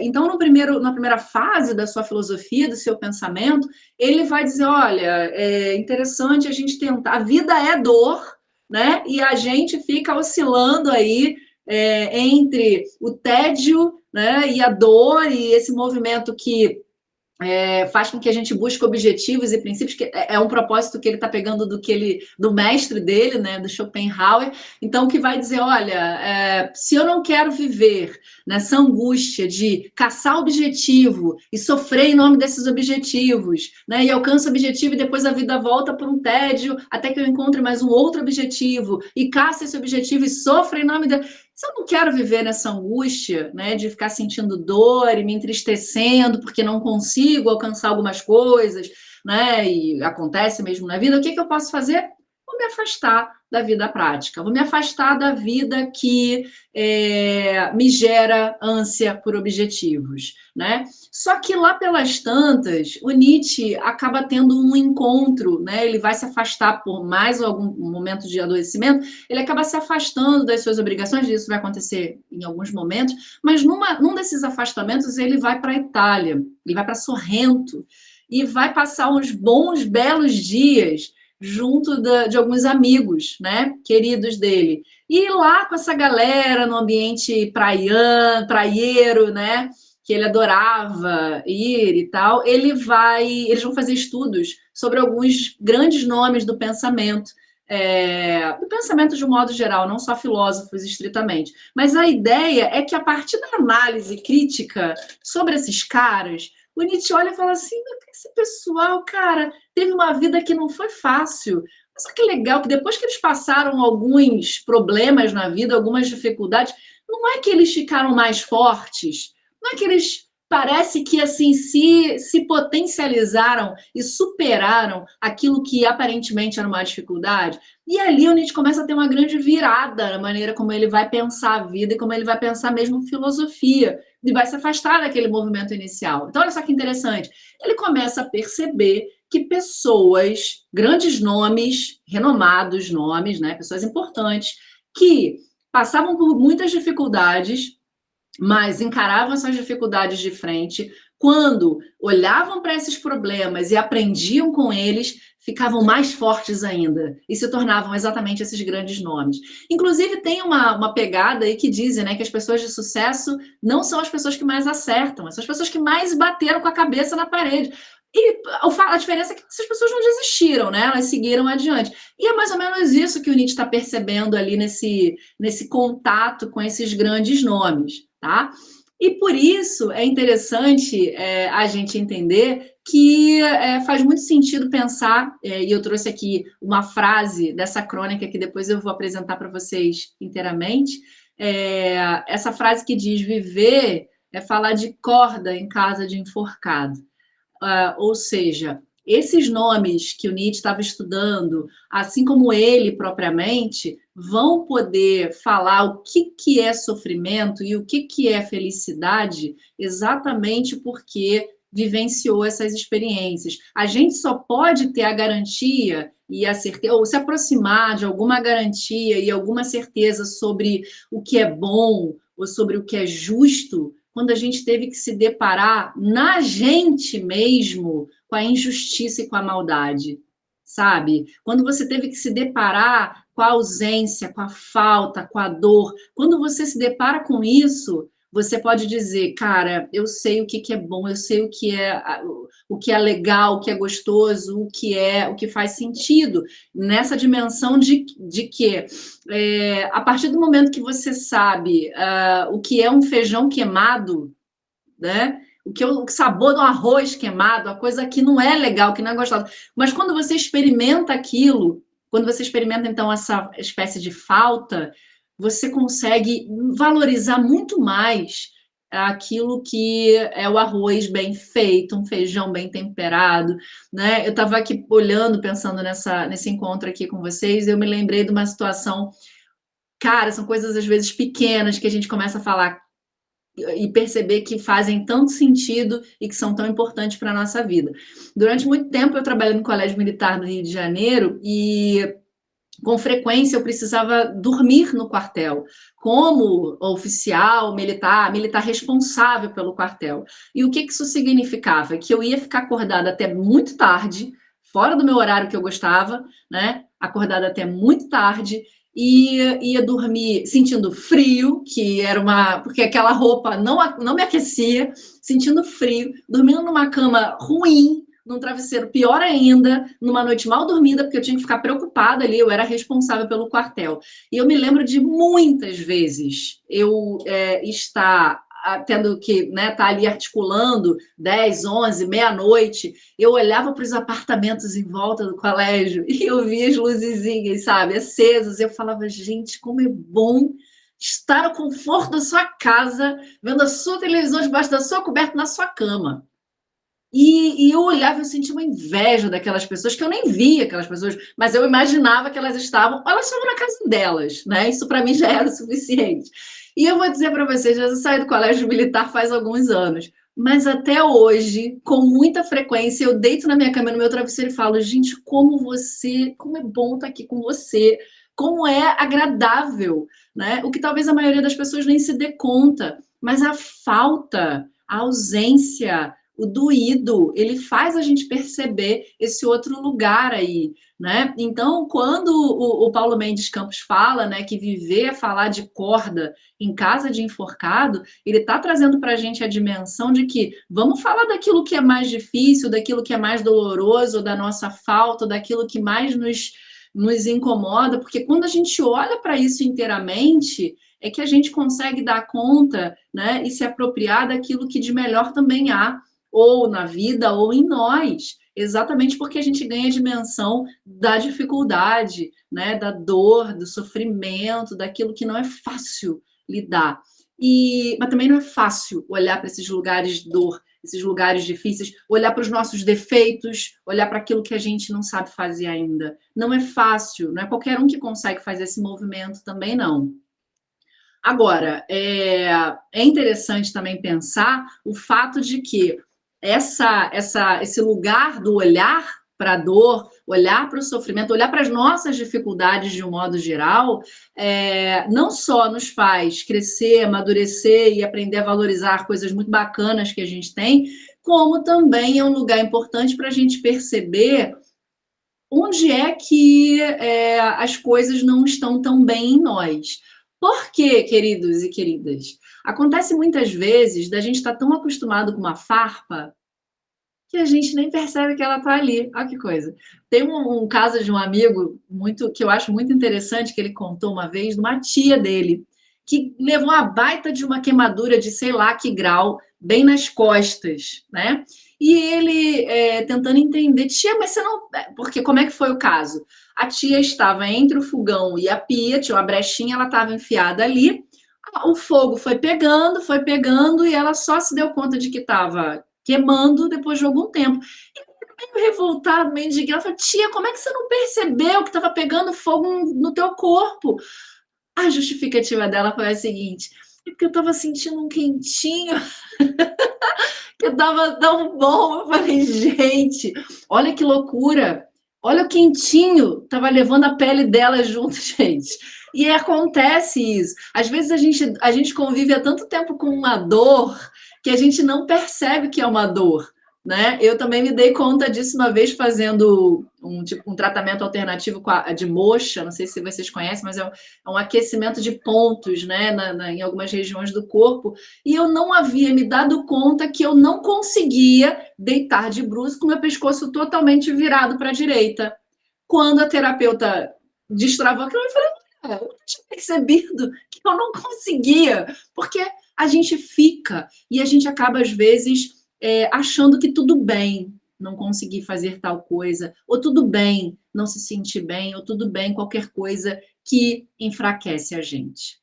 então, na primeira fase da sua filosofia, do seu pensamento, ele vai dizer, olha, é interessante a gente tentar, a vida é dor, né? E a gente fica oscilando aí entre o tédio, né, e a dor, e esse movimento que faz com que a gente busque objetivos e princípios, que é um propósito que ele está pegando do mestre dele, né, do Schopenhauer, então que vai dizer, olha, se eu não quero viver nessa angústia de caçar objetivo e sofrer em nome desses objetivos, né, e alcanço o objetivo e depois a vida volta por um tédio até que eu encontre mais um outro objetivo e caça esse objetivo e sofra em nome se eu não quero viver nessa angústia, né, de ficar sentindo dor e me entristecendo porque não consigo alcançar algumas coisas, né, e acontece mesmo na vida, o que eu posso fazer? Vou me afastar da vida prática, vou me afastar da vida que me gera ânsia por objetivos, né? Só que lá pelas tantas, o Nietzsche acaba tendo um encontro, né? Ele vai se afastar por mais algum momento de adoecimento, ele acaba se afastando das suas obrigações, isso vai acontecer em alguns momentos, mas num desses afastamentos ele vai para a Itália, ele vai para Sorrento, e vai passar uns bons, belos dias junto de alguns amigos, né, queridos dele. E lá com essa galera, no ambiente praieiro, né, que ele adorava ir e tal, eles vão fazer estudos sobre alguns grandes nomes do pensamento de um modo geral, não só filósofos estritamente. Mas a ideia é que, a partir da análise crítica sobre esses caras, o Nietzsche olha e fala assim, esse pessoal, cara, teve uma vida que não foi fácil. Mas só que legal que depois que eles passaram alguns problemas na vida, algumas dificuldades, não é que eles ficaram mais fortes, não é que eles parece que assim se potencializaram e superaram aquilo que aparentemente era uma dificuldade. E ali o Nietzsche começa a ter uma grande virada na maneira como ele vai pensar a vida e como ele vai pensar mesmo filosofia. E vai se afastar daquele movimento inicial. Então, olha só que interessante. Ele começa a perceber que pessoas, grandes nomes, renomados nomes, né, pessoas importantes, que passavam por muitas dificuldades, mas encaravam essas dificuldades de frente, quando olhavam para esses problemas e aprendiam com eles, ficavam mais fortes ainda e se tornavam exatamente esses grandes nomes. Inclusive, tem uma pegada aí que dizem, né, que as pessoas de sucesso não são as pessoas que mais acertam, são as pessoas que mais bateram com a cabeça na parede. E a diferença é que essas pessoas não desistiram, né? Elas seguiram adiante. E é mais ou menos isso que o Nietzsche está percebendo ali nesse contato com esses grandes nomes. Tá? E por isso é interessante a gente entender que faz muito sentido pensar, e eu trouxe aqui uma frase dessa crônica que depois eu vou apresentar para vocês inteiramente, essa frase que diz: viver é falar de corda em casa de enforcado. Ou seja, esses nomes que o Nietzsche estava estudando, assim como ele propriamente, vão poder falar o que é sofrimento e o que é felicidade, exatamente porque vivenciou essas experiências. A gente só pode ter a garantia e a certeza, ou se aproximar de alguma garantia e alguma certeza sobre o que é bom ou sobre o que é justo, quando a gente teve que se deparar na gente mesmo com a injustiça e com a maldade, sabe? Quando você teve que se deparar com a ausência, com a falta, com a dor, quando você se depara com isso, você pode dizer, cara, eu sei o que é bom, eu sei o que é legal, o que é gostoso, o que faz sentido nessa dimensão de que a partir do momento que você sabe o que é um feijão queimado, né? O que é o sabor do arroz queimado, a coisa que não é legal, que não é gostosa. Mas quando você experimenta aquilo, quando você experimenta, então, essa espécie de falta, você consegue valorizar muito mais aquilo que é o arroz bem feito, um feijão bem temperado, né? Eu estava aqui olhando, pensando nesse encontro aqui com vocês, eu me lembrei de uma situação, cara, são coisas às vezes pequenas que a gente começa a falar e perceber que fazem tanto sentido e que são tão importantes para a nossa vida. Durante muito tempo eu trabalhei no Colégio Militar do Rio de Janeiro e com frequência eu precisava dormir no quartel, como oficial militar, militar responsável pelo quartel. E o que isso significava? Que eu ia ficar acordada até muito tarde, fora do meu horário que eu gostava, né? Acordada até muito tarde, e ia dormir sentindo frio, que era porque aquela roupa não me aquecia, sentindo frio, dormindo numa cama ruim, num travesseiro pior ainda, numa noite mal dormida, porque eu tinha que ficar preocupada ali, eu era responsável pelo quartel. E eu me lembro de muitas vezes eu estar tendo que estar ali articulando 10, 11, meia-noite, eu olhava para os apartamentos em volta do colégio e eu via as luzezinhas, sabe, acesas, e eu falava, gente, como é bom estar no conforto da sua casa, vendo a sua televisão debaixo da sua coberta na sua cama. E eu olhava e eu sentia uma inveja daquelas pessoas, que eu nem via aquelas pessoas, mas eu imaginava que elas estavam na casa delas, né? Isso para mim já era o suficiente. E eu vou dizer para vocês, eu saí do colégio militar faz alguns anos, mas até hoje, com muita frequência, eu deito na minha cama, no meu travesseiro e falo, gente, como é bom estar aqui com você, como é agradável, né? O que talvez a maioria das pessoas nem se dê conta, mas a falta, a ausência, o doído, ele faz a gente perceber esse outro lugar aí, né? Então, quando o Paulo Mendes Campos fala, né, que viver é falar de corda em casa de enforcado, ele está trazendo para a gente a dimensão de que vamos falar daquilo que é mais difícil, daquilo que é mais doloroso, da nossa falta, daquilo que mais nos incomoda, porque quando a gente olha para isso inteiramente, é que a gente consegue dar conta, né, e se apropriar daquilo que de melhor também há, ou na vida, ou em nós, exatamente porque a gente ganha a dimensão da dificuldade, né, da dor, do sofrimento, daquilo que não é fácil lidar. Mas também não é fácil olhar para esses lugares de dor, esses lugares difíceis, olhar para os nossos defeitos, olhar para aquilo que a gente não sabe fazer ainda. Não é fácil, não é qualquer um que consegue fazer esse movimento também, não. Agora, é interessante também pensar o fato de que esse lugar do olhar para a dor, olhar para o sofrimento, olhar para as nossas dificuldades de um modo geral, não só nos faz crescer, amadurecer e aprender a valorizar coisas muito bacanas que a gente tem, como também é um lugar importante para a gente perceber onde é que as coisas não estão tão bem em nós. Por quê, queridos e queridas? Acontece muitas vezes da gente estar tão acostumado com uma farpa que a gente nem percebe que ela está ali. Olha que coisa. Tem um caso de um amigo muito que eu acho muito interessante, que ele contou uma vez, de uma tia dele, que levou a baita de uma queimadura de sei lá que grau, bem nas costas, né? E ele tentando entender, tia, mas você não. Porque como é que foi o caso? A tia estava entre o fogão e a pia, tinha uma brechinha, ela estava enfiada ali. O fogo foi pegando, e ela só se deu conta de que estava queimando depois de algum tempo. E meio revoltado, meio indignado, falei, tia, como é que você não percebeu que estava pegando fogo no teu corpo? A justificativa dela foi a seguinte: é porque eu estava sentindo um quentinho que estava tão bom. Eu falei, gente, olha que loucura. Olha o quentinho, estava levando a pele dela junto, gente. E acontece isso. Às vezes a gente convive há tanto tempo com uma dor que a gente não percebe que é uma dor, né? Eu também me dei conta disso uma vez fazendo um tratamento alternativo de moxa, não sei se vocês conhecem, mas é um aquecimento de pontos, né, em algumas regiões do corpo, e eu não havia me dado conta que eu não conseguia deitar de bruços com meu pescoço totalmente virado para a direita. Quando a terapeuta destravou aquilo, eu falei, eu não tinha percebido que eu não conseguia, porque a gente fica e a gente acaba, às vezes, achando que tudo bem não conseguir fazer tal coisa, ou tudo bem não se sentir bem, ou tudo bem qualquer coisa que enfraquece a gente.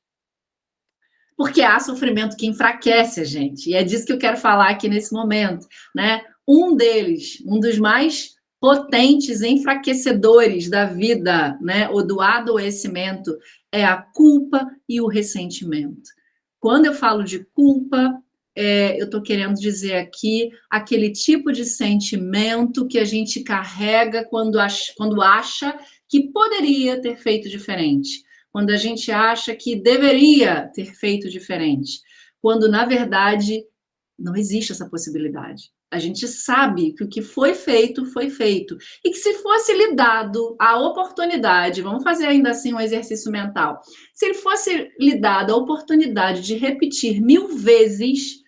Porque há sofrimento que enfraquece a gente, e é disso que eu quero falar aqui nesse momento, né? Um deles, um dos mais potentes enfraquecedores da vida, né, ou do adoecimento, é a culpa e o ressentimento. Quando eu falo de culpa, eu estou querendo dizer aqui aquele tipo de sentimento que a gente carrega quando acha que poderia ter feito diferente, quando a gente acha que deveria ter feito diferente, quando, na verdade, não existe essa possibilidade. A gente sabe que o que foi feito, foi feito. E que se fosse lhe dado a oportunidade, vamos fazer ainda assim um exercício mental, se ele fosse lhe dado a oportunidade de repetir 1000 vezes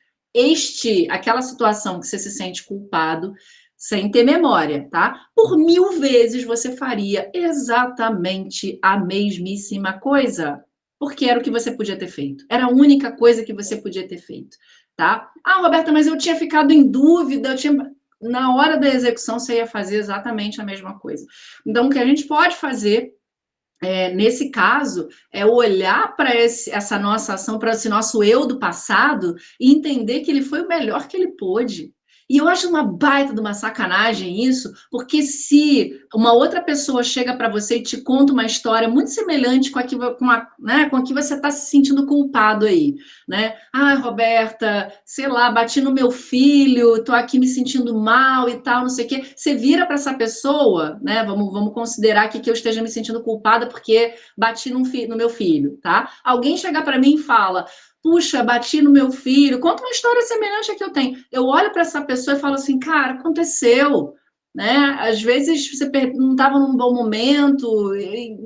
aquela situação que você se sente culpado, sem ter memória, tá? Por 1000 vezes você faria exatamente a mesmíssima coisa, porque era o que você podia ter feito. Era a única coisa que você podia ter feito, tá? Ah, Roberta, mas eu tinha ficado em dúvida, na hora da execução você ia fazer exatamente a mesma coisa. Então, o que a gente pode fazer nesse caso, é olhar para essa nossa ação, para esse nosso eu do passado e entender que ele foi o melhor que ele pôde. E eu acho uma baita de uma sacanagem isso, porque se uma outra pessoa chega para você e te conta uma história muito semelhante com a que você está se sentindo culpado aí, né? Ah, Roberta, sei lá, bati no meu filho, tô aqui me sentindo mal e tal, não sei o quê. Você vira para essa pessoa, né? Vamos considerar aqui que eu esteja me sentindo culpada porque bati no meu filho, tá? Alguém chegar para mim e fala: puxa, bati no meu filho, conta uma história semelhante à que eu tenho. Eu olho para essa pessoa e falo assim, cara, aconteceu, né? Às vezes você não estava num bom momento,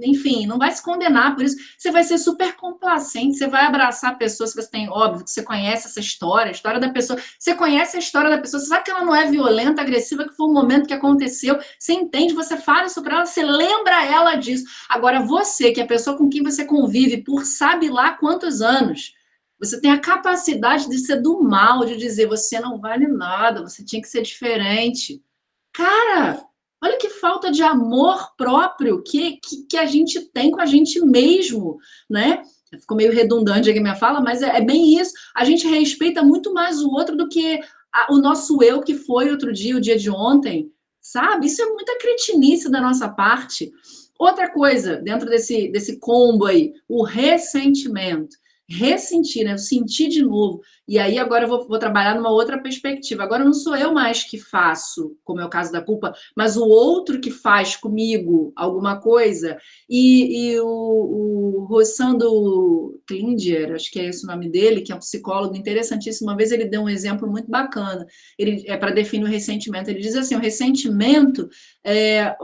enfim, não vai se condenar por isso. Você vai ser super complacente, você vai abraçar a pessoa, se você tem, óbvio, que você conhece essa história, a história da pessoa, você conhece a história da pessoa, você sabe que ela não é violenta, agressiva, que foi um momento que aconteceu, você entende, você fala isso para ela, você lembra ela disso. Agora, você, que é a pessoa com quem você convive por sabe lá quantos anos, você tem a capacidade de ser do mal, de dizer você não vale nada, você tinha que ser diferente. Cara, olha que falta de amor próprio que a gente tem com a gente mesmo, né? Ficou meio redundante aqui a minha fala, mas é bem isso. A gente respeita muito mais o outro do que o nosso eu que foi outro dia, o dia de ontem, sabe? Isso é muita cretinice da nossa parte. Outra coisa, dentro desse combo aí, o ressentimento. Ressentir, né? Eu senti de novo. E aí agora eu vou trabalhar numa outra perspectiva. Agora não sou eu mais que faço, como é o caso da culpa, mas o outro que faz comigo alguma coisa. E o Rossando Klinger, acho que é esse o nome dele, que é um psicólogo interessantíssimo, uma vez ele deu um exemplo muito bacana, ele é para definir o ressentimento. Ele diz assim: o ressentimento é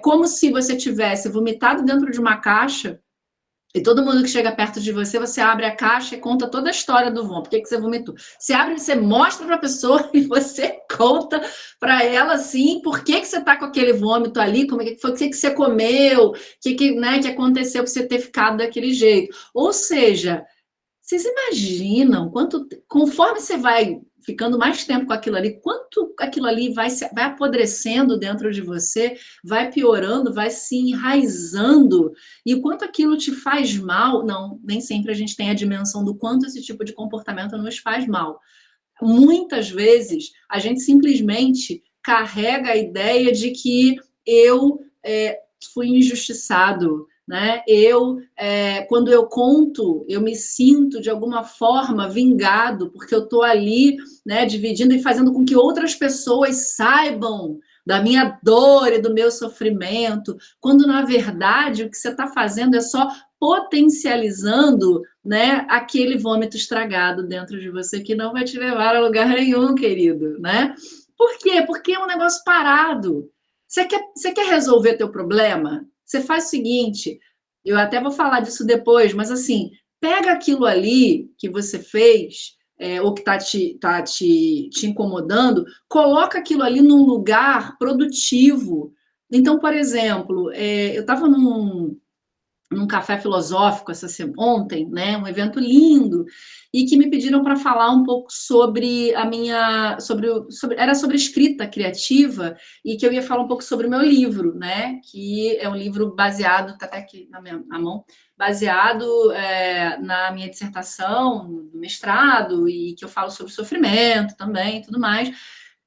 como se você tivesse vomitado dentro de uma caixa e todo mundo que chega perto de você, você abre a caixa e conta toda a história do vômito. Por que você vomitou? Você abre, você mostra para a pessoa e você conta para ela assim, por que você está com aquele vômito ali, como é que foi, o que você comeu, né, que aconteceu para você ter ficado daquele jeito. Ou seja, vocês imaginam conforme você vai ficando mais tempo com aquilo ali, quanto aquilo ali vai apodrecendo dentro de você, vai piorando, vai se enraizando, e o quanto aquilo te faz mal? Não, nem sempre a gente tem a dimensão do quanto esse tipo de comportamento nos faz mal. Muitas vezes a gente simplesmente carrega a ideia de que eu fui injustiçado, né? Quando eu conto, eu me sinto de alguma forma vingado, porque eu estou ali, né, dividindo e fazendo com que outras pessoas saibam da minha dor e do meu sofrimento, quando na verdade o que você está fazendo é só potencializando, né, aquele vômito estragado dentro de você que não vai te levar a lugar nenhum, querido, né? Por quê? Porque é um negócio parado. Você quer resolver teu problema? Você faz o seguinte, eu até vou falar disso depois, mas assim, pega aquilo ali que você fez, ou que tá te incomodando, coloca aquilo ali num lugar produtivo. Então, por exemplo, eu estava num café filosófico ontem, né? Um evento lindo, e que me pediram para falar um pouco sobre a minha, era sobre escrita criativa, e que eu ia falar um pouco sobre o meu livro, né? Que é um livro baseado, tá até aqui na mão, baseado na minha dissertação, do mestrado, e que eu falo sobre sofrimento também, e tudo mais.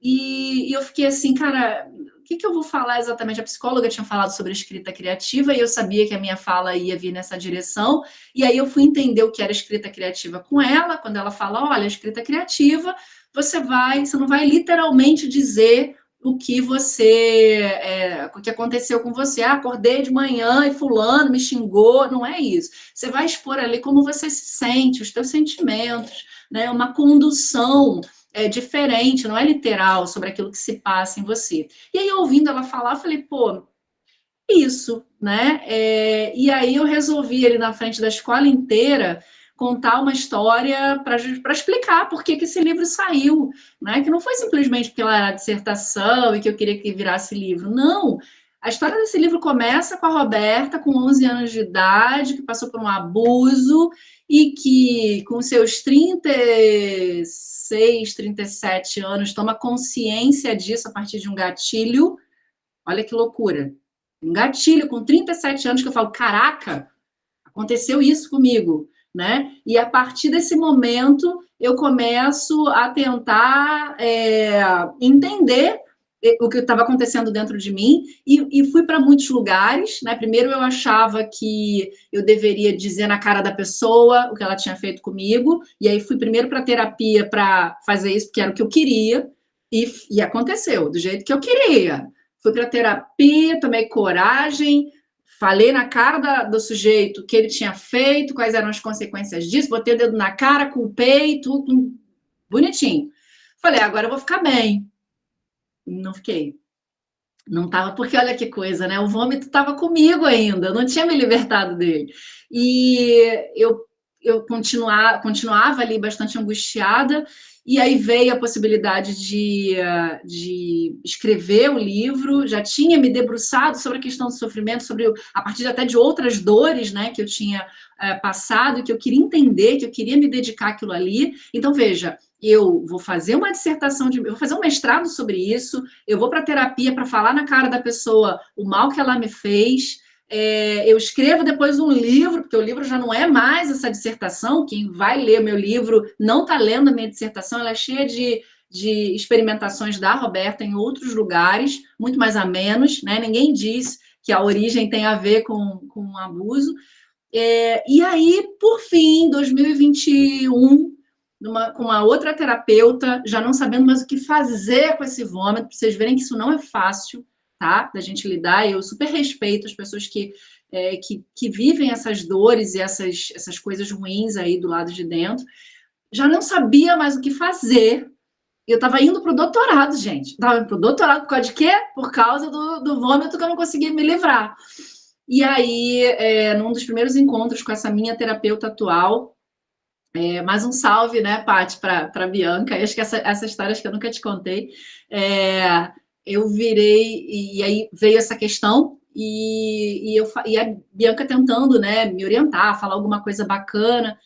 E eu fiquei assim, cara, o que eu vou falar exatamente? A psicóloga tinha falado sobre escrita criativa e eu sabia que a minha fala ia vir nessa direção. E aí eu fui entender o que era escrita criativa com ela, quando ela fala, olha, escrita criativa, você não vai literalmente dizer o que aconteceu com você. Ah, acordei de manhã e fulano me xingou. Não é isso. Você vai expor ali como você se sente, os teus sentimentos, né? Uma condução diferente, não é literal sobre aquilo que se passa em você. E aí, ouvindo ela falar, eu falei, pô, isso, né? E aí eu resolvi ali na frente da escola inteira contar uma história para explicar por que esse livro saiu, né? Que não foi simplesmente porque ela era dissertação e que eu queria que virasse livro, não. A história desse livro começa com a Roberta, com 11 anos de idade, que passou por um abuso e que, com seus 36, 37 anos, toma consciência disso a partir de um gatilho. Olha que loucura. Um gatilho com 37 anos que eu falo, caraca, aconteceu isso comigo, né? E a partir desse momento eu começo a tentar entender o que estava acontecendo dentro de mim e fui para muitos lugares, né? Primeiro eu achava que eu deveria dizer na cara da pessoa o que ela tinha feito comigo, e aí fui primeiro para terapia para fazer isso, porque era o que eu queria, e aconteceu do jeito que eu queria. Fui para terapia, tomei coragem, falei na cara do sujeito o que ele tinha feito, quais eram as consequências disso, botei o dedo na cara, culpei, tudo bonitinho. Falei, agora eu vou ficar bem. Não fiquei. Não estava, porque olha que coisa, né? O vômito estava comigo ainda, eu não tinha me libertado dele. E eu continuava ali bastante angustiada, e aí veio a possibilidade de escrever o livro, já tinha me debruçado sobre a questão do sofrimento, a partir até de outras dores, né, que eu tinha passado, que eu queria entender, que eu queria me dedicar àquilo ali. Então, veja, eu vou fazer uma dissertação, eu vou fazer um mestrado sobre isso, eu vou para terapia para falar na cara da pessoa o mal que ela me fez, Eu escrevo depois um livro, porque o livro já não é mais essa dissertação. Quem vai ler meu livro não está lendo a minha dissertação, ela é cheia de experimentações da Roberta em outros lugares, muito mais a menos, né? Ninguém diz que a origem tem a ver com um abuso. E aí, por fim, em 2021, com uma outra terapeuta, já não sabendo mais o que fazer com esse vômito, para vocês verem que isso não é fácil, tá? Da gente lidar. Eu super respeito as pessoas que vivem essas dores e essas coisas ruins aí do lado de dentro. Já não sabia mais o que fazer. Eu estava indo para o doutorado, gente. Estava indo para o doutorado por causa de quê? Por causa do vômito que eu não conseguia me livrar. E aí, num dos primeiros encontros com essa minha terapeuta atual, mais um salve, né, Paty, para Bianca. Eu acho que essa história acho que eu nunca te contei. Eu virei, e aí veio essa questão, e a Bianca tentando, né, me orientar, falar alguma coisa bacana,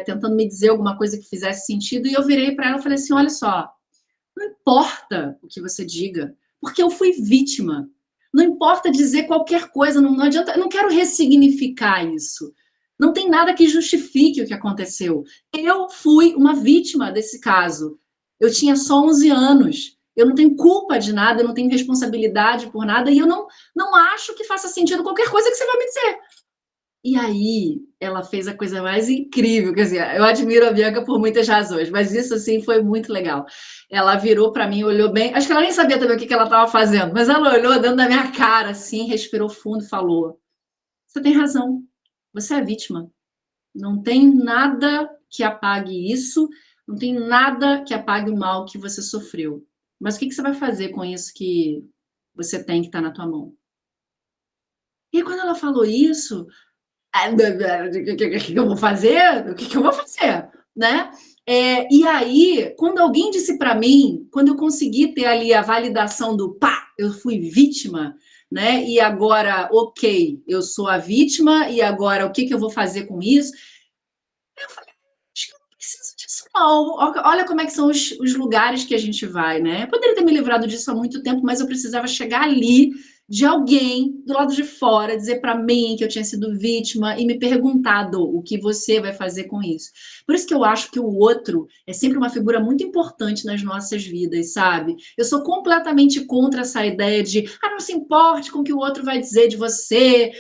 tentando me dizer alguma coisa que fizesse sentido, e eu virei para ela e falei assim: olha só, não importa o que você diga, porque eu fui vítima. Não importa dizer qualquer coisa, não adianta, eu não quero ressignificar isso. Não tem nada que justifique o que aconteceu. Eu fui uma vítima desse caso. Eu tinha só 11 anos. Eu não tenho culpa de nada, eu não tenho responsabilidade por nada, e eu não acho que faça sentido qualquer coisa que você vai me dizer. E aí, ela fez a coisa mais incrível, quer dizer, eu admiro a Bianca por muitas razões, mas isso, assim, foi muito legal. Ela virou para mim, olhou bem, acho que ela nem sabia também o que ela estava fazendo, mas ela olhou dentro da minha cara, assim, respirou fundo e falou: você tem razão, você é vítima. Não tem nada que apague isso, não tem nada que apague o mal que você sofreu. Mas o que você vai fazer com isso que você tem que está na tua mão? E aí, quando ela falou isso, o que eu vou fazer? O que eu vou fazer? Né? E aí, quando alguém disse para mim, quando eu consegui ter ali a validação do pá, eu fui vítima, né? E agora, ok, eu sou a vítima, e agora o que eu vou fazer com isso? Eu falei, acho que eu não preciso disso, não. Olha como é que são os lugares que a gente vai, né? Eu poderia ter me livrado disso há muito tempo, mas eu precisava chegar ali de alguém do lado de fora dizer para mim que eu tinha sido vítima e me perguntado o que você vai fazer com isso. Por isso que eu acho que o outro é sempre uma figura muito importante nas nossas vidas, sabe? Eu sou completamente contra essa ideia de não se importe com o que o outro vai dizer de você,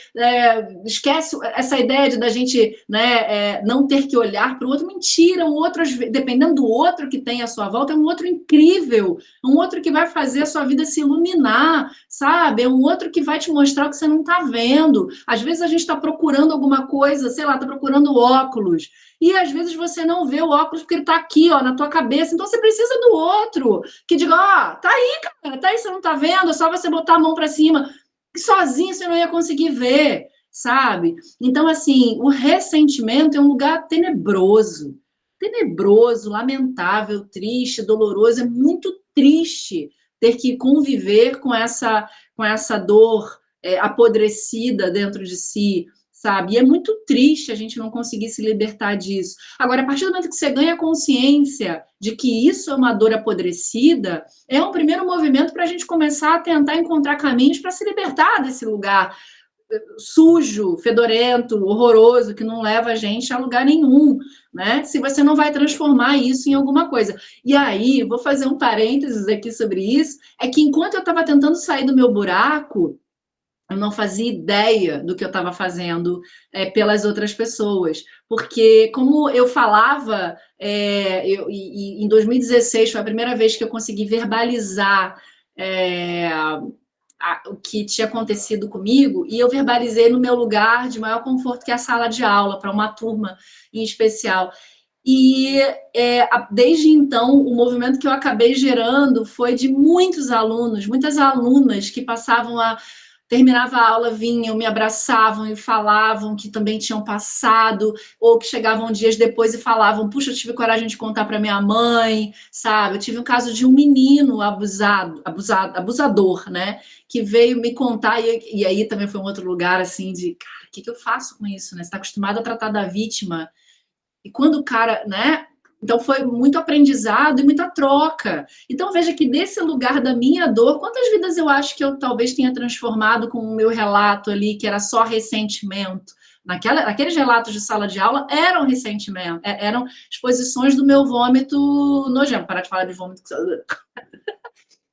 esquece essa ideia da gente, né, não ter que olhar para o outro. Mentira, o outro, dependendo do outro que tem à sua volta, é um outro incrível, um outro que vai fazer a sua vida se iluminar, sabe? É um outro que vai te mostrar o que você não está vendo. Às vezes a gente está procurando alguma coisa, sei lá, está procurando óculos, e às vezes você não vê o óculos porque ele está aqui, ó, na tua cabeça. Então você precisa do outro que diga: ó, tá aí, cara, tá aí, você não tá vendo, é só você botar a mão para cima. E sozinho você não ia conseguir ver, sabe? Então, assim, o ressentimento é um lugar tenebroso, tenebroso, lamentável, triste, doloroso. É muito triste ter que conviver com essa dor apodrecida dentro de si, sabe? E é muito triste a gente não conseguir se libertar disso. Agora, a partir do momento que você ganha consciência de que isso é uma dor apodrecida, é um primeiro movimento para a gente começar a tentar encontrar caminhos para se libertar desse lugar sujo, fedorento, horroroso, que não leva a gente a lugar nenhum, né? Se você não vai transformar isso em alguma coisa. E aí, vou fazer um parênteses aqui sobre isso, é que enquanto eu estava tentando sair do meu buraco, eu não fazia ideia do que eu estava fazendo pelas outras pessoas, porque como eu falava, em 2016 foi a primeira vez que eu consegui verbalizar o que tinha acontecido comigo, e eu verbalizei no meu lugar de maior conforto, que é a sala de aula, para uma turma em especial. E desde então, o movimento que eu acabei gerando foi de muitos alunos, muitas alunas que passavam a terminava a aula, vinham, me abraçavam e falavam que também tinham passado, ou que chegavam dias depois e falavam: puxa, eu tive coragem de contar para minha mãe, sabe? Eu tive um caso de um menino abusador, né? Que veio me contar, e aí também foi um outro lugar assim de, cara, o que eu faço com isso, né? Você está acostumado a tratar da vítima, e quando o cara, né? Então foi muito aprendizado e muita troca. Então veja que desse lugar da minha dor, quantas vidas eu acho que eu talvez tenha transformado com o meu relato ali, que era só ressentimento. Naqueles relatos de sala de aula eram ressentimento, eram exposições do meu vômito nojento. Parar de falar de vômito.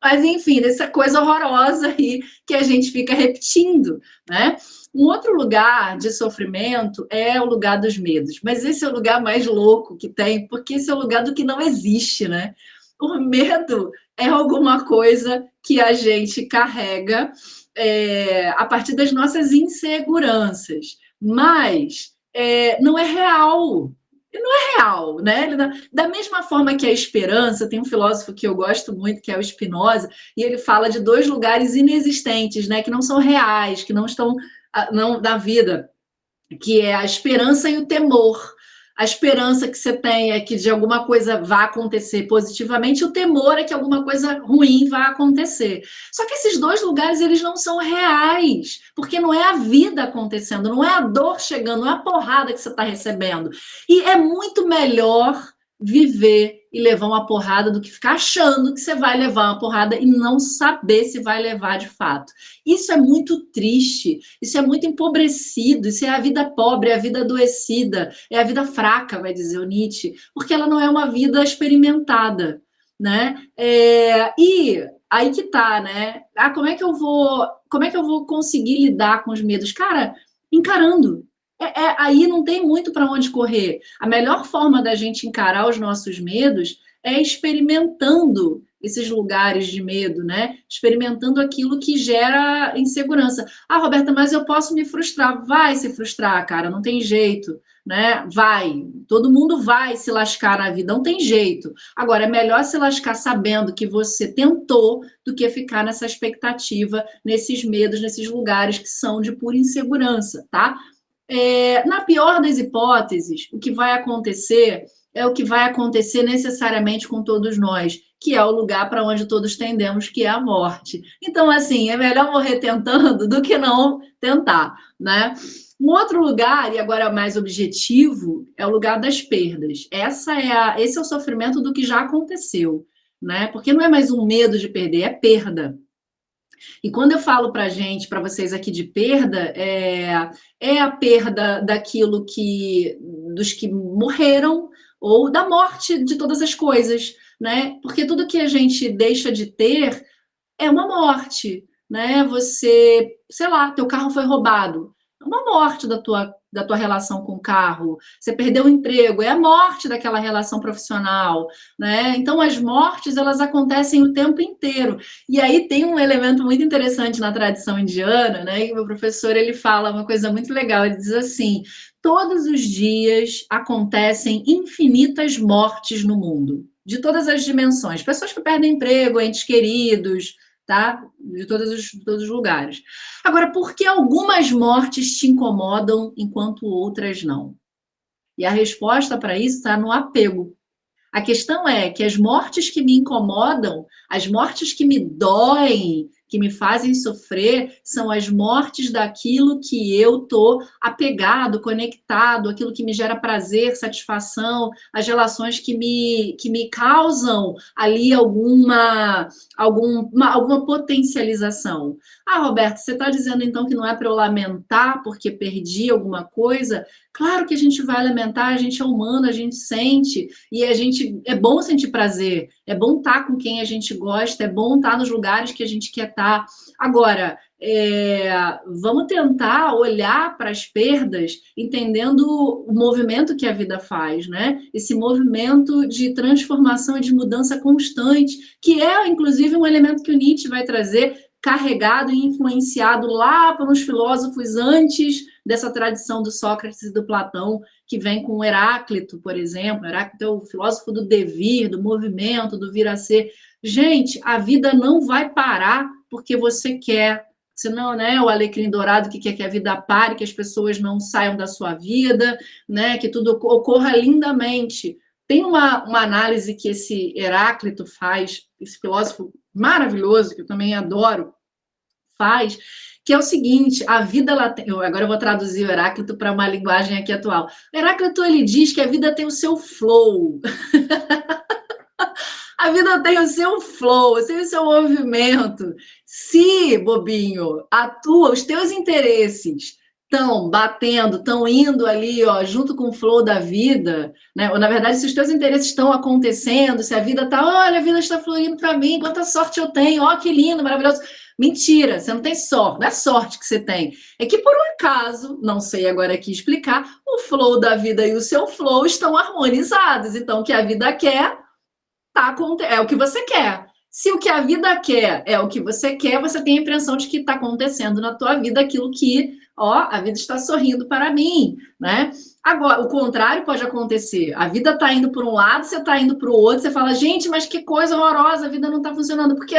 Mas, enfim, dessa coisa horrorosa aí que a gente fica repetindo, né? Um outro lugar de sofrimento é o lugar dos medos, mas esse é o lugar mais louco que tem, porque esse é o lugar do que não existe, né? O medo é alguma coisa que a gente carrega a partir das nossas inseguranças, mas não é real. Real, né? Da mesma forma que a esperança, tem um filósofo que eu gosto muito, que é o Spinoza, e ele fala de dois lugares inexistentes, né? Que não são reais, que não estão não, da vida, que é a esperança e o temor. A esperança que você tem é que de alguma coisa vá acontecer positivamente, o temor é que alguma coisa ruim vá acontecer. Só que esses dois lugares, eles não são reais, porque não é a vida acontecendo, não é a dor chegando, não é a porrada que você está recebendo. E é muito melhor viver e levar uma porrada do que ficar achando que você vai levar uma porrada e não saber se vai levar de fato. Isso é muito triste, isso é muito empobrecido, isso é a vida pobre, é a vida adoecida, é a vida fraca, vai dizer o Nietzsche, porque ela não é uma vida experimentada, né? E aí que tá, né? Como é que eu vou conseguir lidar com os medos? Cara, encarando. Aí não tem muito para onde correr. A melhor forma da gente encarar os nossos medos é experimentando esses lugares de medo, né? Experimentando aquilo que gera insegurança. Ah, Roberta, mas eu posso me frustrar. Vai se frustrar, cara, não tem jeito, né? Vai. Todo mundo vai se lascar na vida, não tem jeito. Agora, é melhor se lascar sabendo que você tentou do que ficar nessa expectativa, nesses medos, nesses lugares que são de pura insegurança, tá? Na pior das hipóteses, o que vai acontecer é o que vai acontecer necessariamente com todos nós, que é o lugar para onde todos tendemos, que é a morte. Então, assim, é melhor morrer tentando do que não tentar, né? Um outro lugar, e agora mais objetivo, é o lugar das perdas. Esse é o sofrimento do que já aconteceu, né? Porque não é mais um medo de perder, é perda. E quando eu falo para gente, para vocês aqui de perda, é a perda daquilo dos que morreram ou da morte de todas as coisas, né? Porque tudo que a gente deixa de ter é uma morte, né? Você, sei lá, teu carro foi roubado. É uma morte da tua relação com o carro. Você perdeu o emprego, é a morte daquela relação profissional, né? Então, as mortes, elas acontecem o tempo inteiro. E aí tem um elemento muito interessante na tradição indiana, né? E o meu professor, ele fala uma coisa muito legal, ele diz assim, todos os dias acontecem infinitas mortes no mundo, de todas as dimensões. Pessoas que perdem emprego, entes queridos, tá? De todos os lugares. Agora, por que algumas mortes te incomodam enquanto outras não? E a resposta para isso está no apego. A questão é que as mortes que me incomodam, as mortes que me doem, que me fazem sofrer, são as mortes daquilo que eu estou apegado, conectado, aquilo que me gera prazer, satisfação, as relações que me causam ali alguma potencialização. Ah, Roberto, você está dizendo então que não é para eu lamentar porque perdi alguma coisa? Claro que a gente vai lamentar, a gente é humano, a gente sente, e é bom sentir prazer, é bom estar com quem a gente gosta, é bom estar nos lugares que a gente quer estar. Agora, vamos tentar olhar para as perdas entendendo o movimento que a vida faz, né? Esse movimento de transformação e de mudança constante, que é, inclusive, um elemento que o Nietzsche vai trazer, carregado e influenciado lá pelos filósofos antes dessa tradição do Sócrates e do Platão, que vem com Heráclito, por exemplo. Heráclito é o filósofo do devir, do movimento, do vir a ser. Gente, a vida não vai parar porque você quer. Senão, né, o alecrim dourado que quer que a vida pare, que as pessoas não saiam da sua vida, né, que tudo ocorra lindamente. Tem uma análise que esse Heráclito faz, esse filósofo maravilhoso, que eu também adoro, faz, que é o seguinte, a vida, agora eu vou traduzir o Heráclito para uma linguagem aqui atual. O Heráclito, ele diz que a vida tem o seu flow. A vida tem o seu flow, tem o seu movimento. Se, bobinho, os teus interesses estão batendo, estão indo ali, ó, junto com o flow da vida, né? Ou, na verdade, se os teus interesses estão acontecendo, se a vida está, olha, a vida está fluindo para mim, quanta sorte eu tenho, ó, que lindo, maravilhoso. Mentira, você não tem sorte, não é sorte que você tem. É que, por um acaso, não sei agora aqui explicar, o flow da vida e o seu flow estão harmonizados. Então, o que a vida quer é o que você quer. Se o que a vida quer é o que você quer, você tem a impressão de que está acontecendo na tua vida aquilo que, ó, a vida está sorrindo para mim, né? Agora, o contrário pode acontecer. A vida está indo para um lado, você está indo para o outro, você fala, gente, mas que coisa horrorosa, a vida não está funcionando. Porque,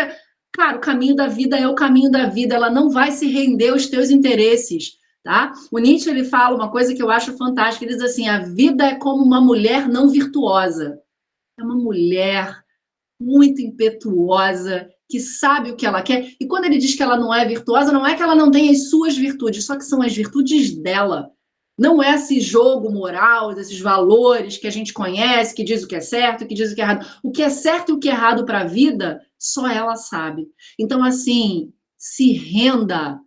cara, o caminho da vida é o caminho da vida, ela não vai se render aos teus interesses, tá? O Nietzsche, ele fala uma coisa que eu acho fantástica, ele diz assim, a vida é como uma mulher não virtuosa. É uma mulher muito impetuosa, que sabe o que ela quer. E quando ele diz que ela não é virtuosa, não é que ela não tem as suas virtudes, só que são as virtudes dela. Não é esse jogo moral, desses valores que a gente conhece, que diz o que é certo, que diz o que é errado. O que é certo e o que é errado para a vida, só ela sabe. Então, assim, se renda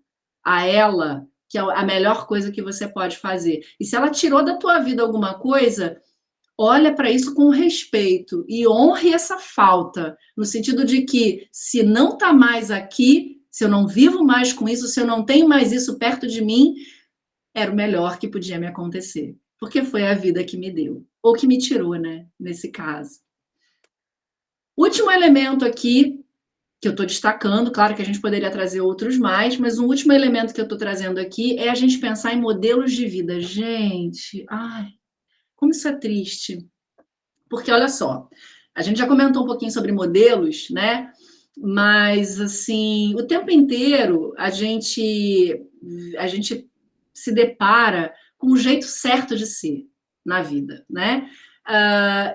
a ela, que é a melhor coisa que você pode fazer. E se ela tirou da tua vida alguma coisa, olha para isso com respeito e honre essa falta, no sentido de que se não está mais aqui, se eu não vivo mais com isso, se eu não tenho mais isso perto de mim, era o melhor que podia me acontecer, porque foi a vida que me deu, ou que me tirou, né, nesse caso. Último elemento aqui, que eu estou destacando, claro que a gente poderia trazer outros mais, mas um último elemento que eu estou trazendo aqui é a gente pensar em modelos de vida. Gente, ai, como isso é triste. Porque, olha só, a gente já comentou um pouquinho sobre modelos, né? Mas, assim, o tempo inteiro a gente se depara com um jeito certo de ser na vida, né?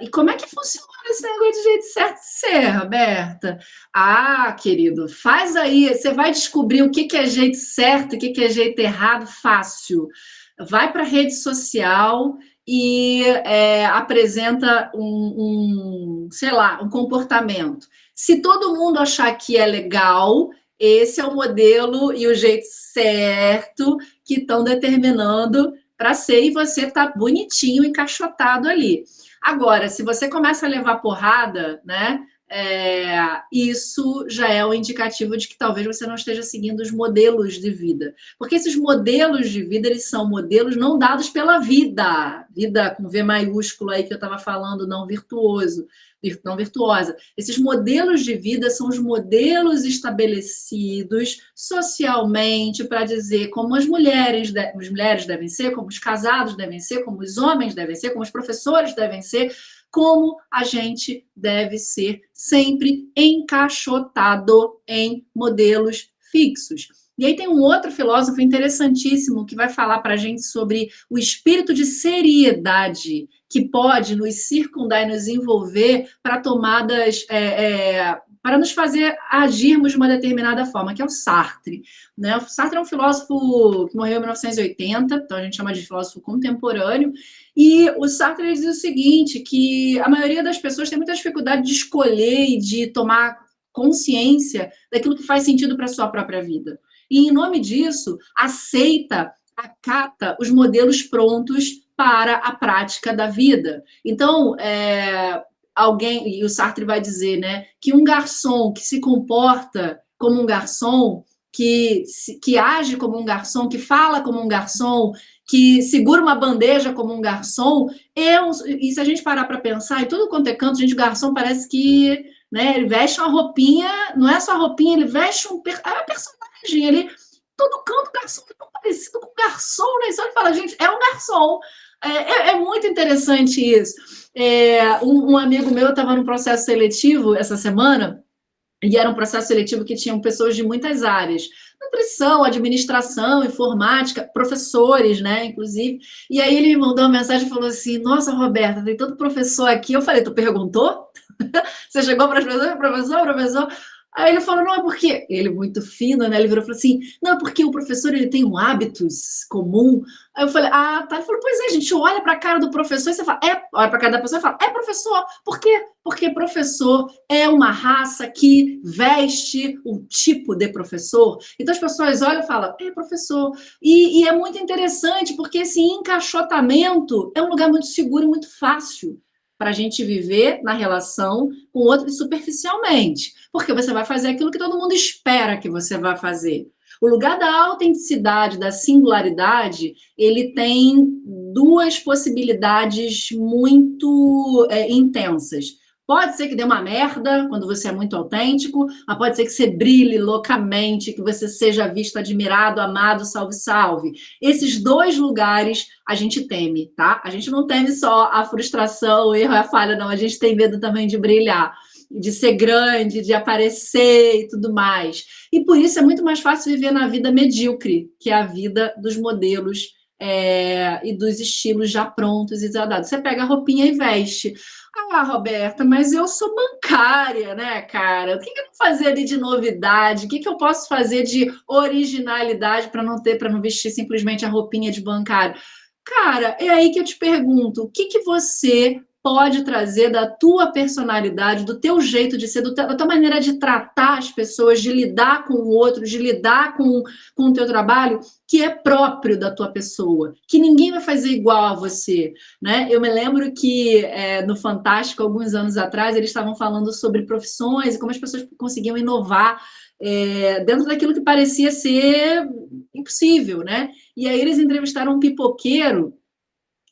E como é que funciona esse negócio de jeito certo de ser, Roberta? Ah, querido, faz aí, você vai descobrir o que é jeito certo e o que é jeito errado fácil. Vai para a rede social e apresenta sei lá, um comportamento. Se todo mundo achar que é legal, esse é o modelo e o jeito certo que estão determinando para ser, e você está bonitinho, encaixotado ali. Agora, se você começa a levar porrada, né? Isso já é um indicativo de que talvez você não esteja seguindo os modelos de vida. Porque esses modelos de vida, eles são modelos não dados pela vida. Vida com V maiúsculo aí que eu estava falando, não virtuosa. Esses modelos de vida são os modelos estabelecidos socialmente para dizer como as mulheres devem ser, como os casados devem ser, como os homens devem ser, como os professores devem ser, como a gente deve ser sempre encaixotado em modelos fixos. E aí tem um outro filósofo interessantíssimo que vai falar para a gente sobre o espírito de seriedade que pode nos circundar e nos envolver para tomadas, para nos fazer agirmos de uma determinada forma, que é o Sartre. Né? O Sartre é um filósofo que morreu em 1980, então a gente chama de filósofo contemporâneo, e o Sartre diz o seguinte, que a maioria das pessoas tem muita dificuldade de escolher e de tomar consciência daquilo que faz sentido para a sua própria vida. E, em nome disso, acata os modelos prontos para a prática da vida. Então, e o Sartre vai dizer, né, que um garçom que se comporta como um garçom, que age como um garçom, que fala como um garçom, que segura uma bandeja como um garçom, e se a gente parar para pensar, em tudo quanto é canto, gente, o garçom parece que, né, ele veste uma roupinha, não é só roupinha, ele veste um personagem, ele, todo canto garçom é tão parecido com garçom, né? Você olha e fala, gente, é um garçom. É muito interessante isso. Um amigo meu estava no processo seletivo essa semana, e era um processo seletivo que tinham pessoas de muitas áreas. Nutrição, administração, informática, professores, né, inclusive. E aí ele me mandou uma mensagem e falou assim, nossa, Roberta, tem tanto professor aqui. Eu falei, tu perguntou? Você chegou para as pessoas, professor? Aí ele falou, não, é porque... Ele muito fino, né? Ele virou e falou assim, não, é porque o professor, ele tem um hábitos comum. Aí eu falei, ah, tá. Ele falou, pois é, gente, olha pra cara do professor e você fala, olha pra cara da pessoa e fala, é professor. Por quê? Porque professor é uma raça que veste um tipo de professor. Então as pessoas olham e falam, é professor. E é muito interessante, porque esse encaixotamento é um lugar muito seguro e muito fácil para a gente viver na relação com o outro superficialmente. Porque você vai fazer aquilo que todo mundo espera que você vá fazer. O lugar da autenticidade, da singularidade, ele tem duas possibilidades muito intensas. Pode ser que dê uma merda quando você é muito autêntico, mas pode ser que você brilhe loucamente, que você seja visto, admirado, amado, salve, salve. Esses dois lugares a gente teme, tá? A gente não teme só a frustração, o erro e a falha, não. A gente tem medo também de brilhar, de ser grande, de aparecer e tudo mais. E por isso é muito mais fácil viver na vida medíocre, que é a vida dos modelos e dos estilos já prontos e já dados. Você pega a roupinha e veste. Ah, Roberta, mas eu sou bancária, né, cara? O que eu vou fazer ali de novidade? O que eu posso fazer de originalidade para não ter, para não vestir simplesmente a roupinha de bancário? Cara, é aí que eu te pergunto, o que você pode trazer da tua personalidade, do teu jeito de ser, da tua maneira de tratar as pessoas, de lidar com o outro, de lidar com o teu trabalho, que é próprio da tua pessoa, que ninguém vai fazer igual a você, né? Eu me lembro que no Fantástico, alguns anos atrás, eles estavam falando sobre profissões e como as pessoas conseguiam inovar dentro daquilo que parecia ser impossível, né? E aí eles entrevistaram um pipoqueiro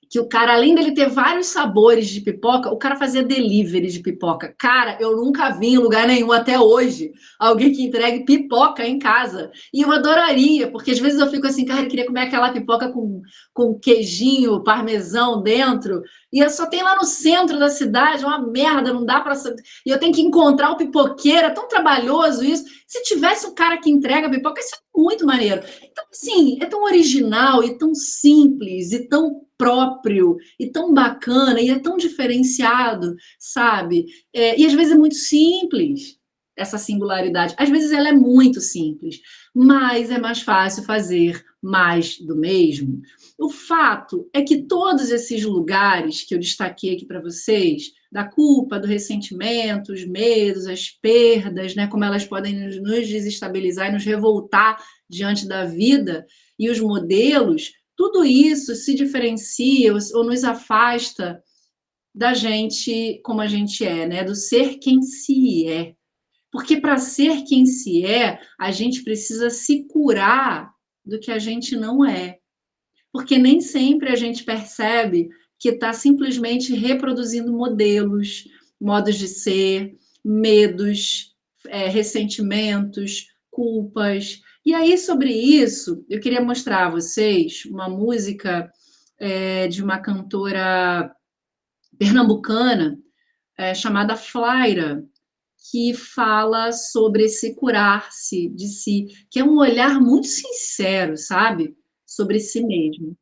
que o cara, além dele ter vários sabores de pipoca, o cara fazia delivery de pipoca. Cara, eu nunca vi em lugar nenhum até hoje alguém que entregue pipoca em casa. E eu adoraria, porque às vezes eu fico assim, cara, eu queria comer aquela pipoca com queijinho, parmesão dentro, e eu só tem lá no centro da cidade, uma merda, não dá para. E eu tenho que encontrar o pipoqueiro, é tão trabalhoso isso. Se tivesse um cara que entrega pipoca, isso é muito maneiro. Então, assim, é tão original e tão simples e tão próprio e tão bacana e é tão diferenciado, sabe? E às vezes é muito simples essa singularidade. Às vezes ela é muito simples, mas é mais fácil fazer mais do mesmo. O fato é que todos esses lugares que eu destaquei aqui para vocês, da culpa, do ressentimento, os medos, as perdas, né, como elas podem nos desestabilizar e nos revoltar diante da vida, e os modelos, tudo isso se diferencia ou nos afasta da gente como a gente é, né? Do ser quem se é. Porque para ser quem se é, a gente precisa se curar do que a gente não é. Porque nem sempre a gente percebe que está simplesmente reproduzindo modelos, modos de ser, medos, ressentimentos, culpas. E aí, sobre isso, eu queria mostrar a vocês uma música de uma cantora pernambucana chamada Flaira, que fala sobre esse curar-se de si, que é um olhar muito sincero, sabe? Sobre si mesmo.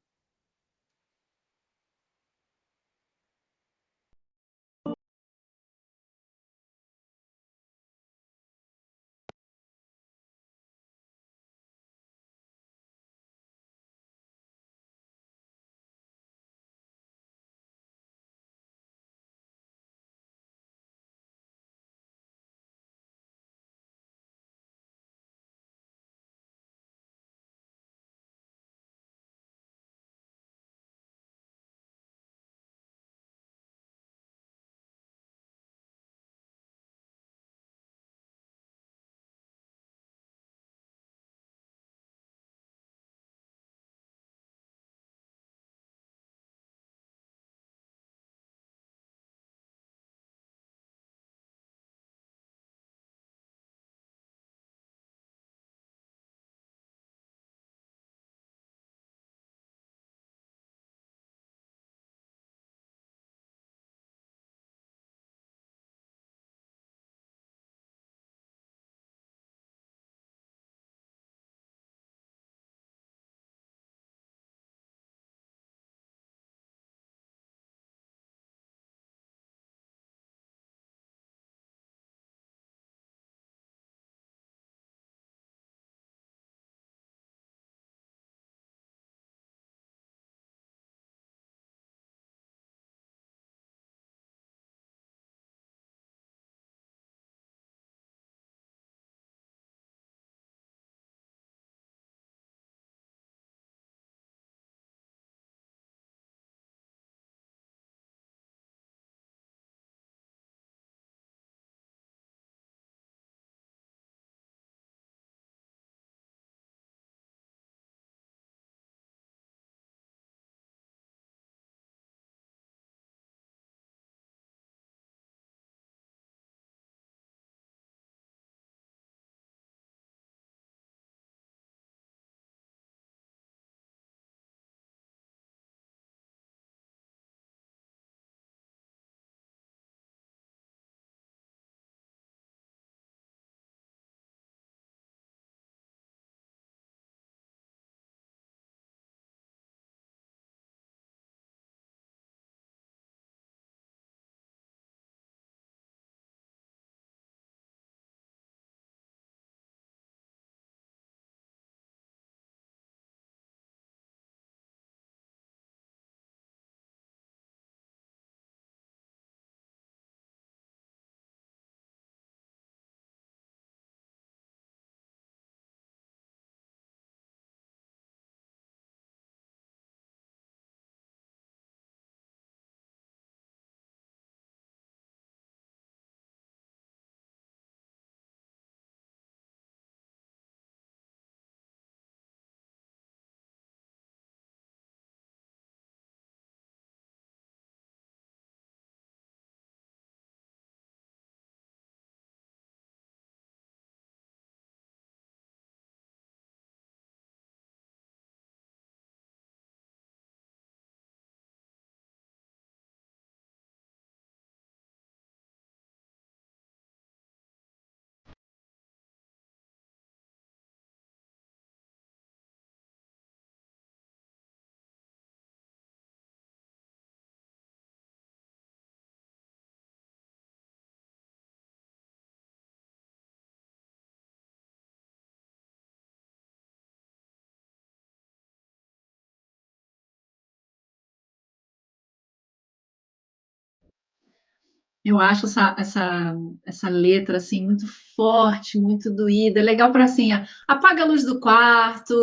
Eu acho essa letra assim muito forte, muito doída. Legal para assim, Apaga a luz do quarto,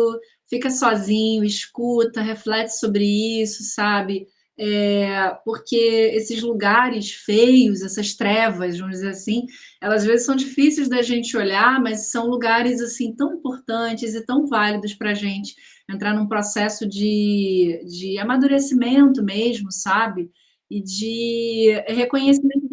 fica sozinho, escuta, reflete sobre isso, sabe? Porque esses lugares feios, essas trevas, vamos dizer assim, elas às vezes são difíceis da gente olhar, mas são lugares assim tão importantes e tão válidos para a gente entrar num processo de amadurecimento mesmo, sabe? E de reconhecimento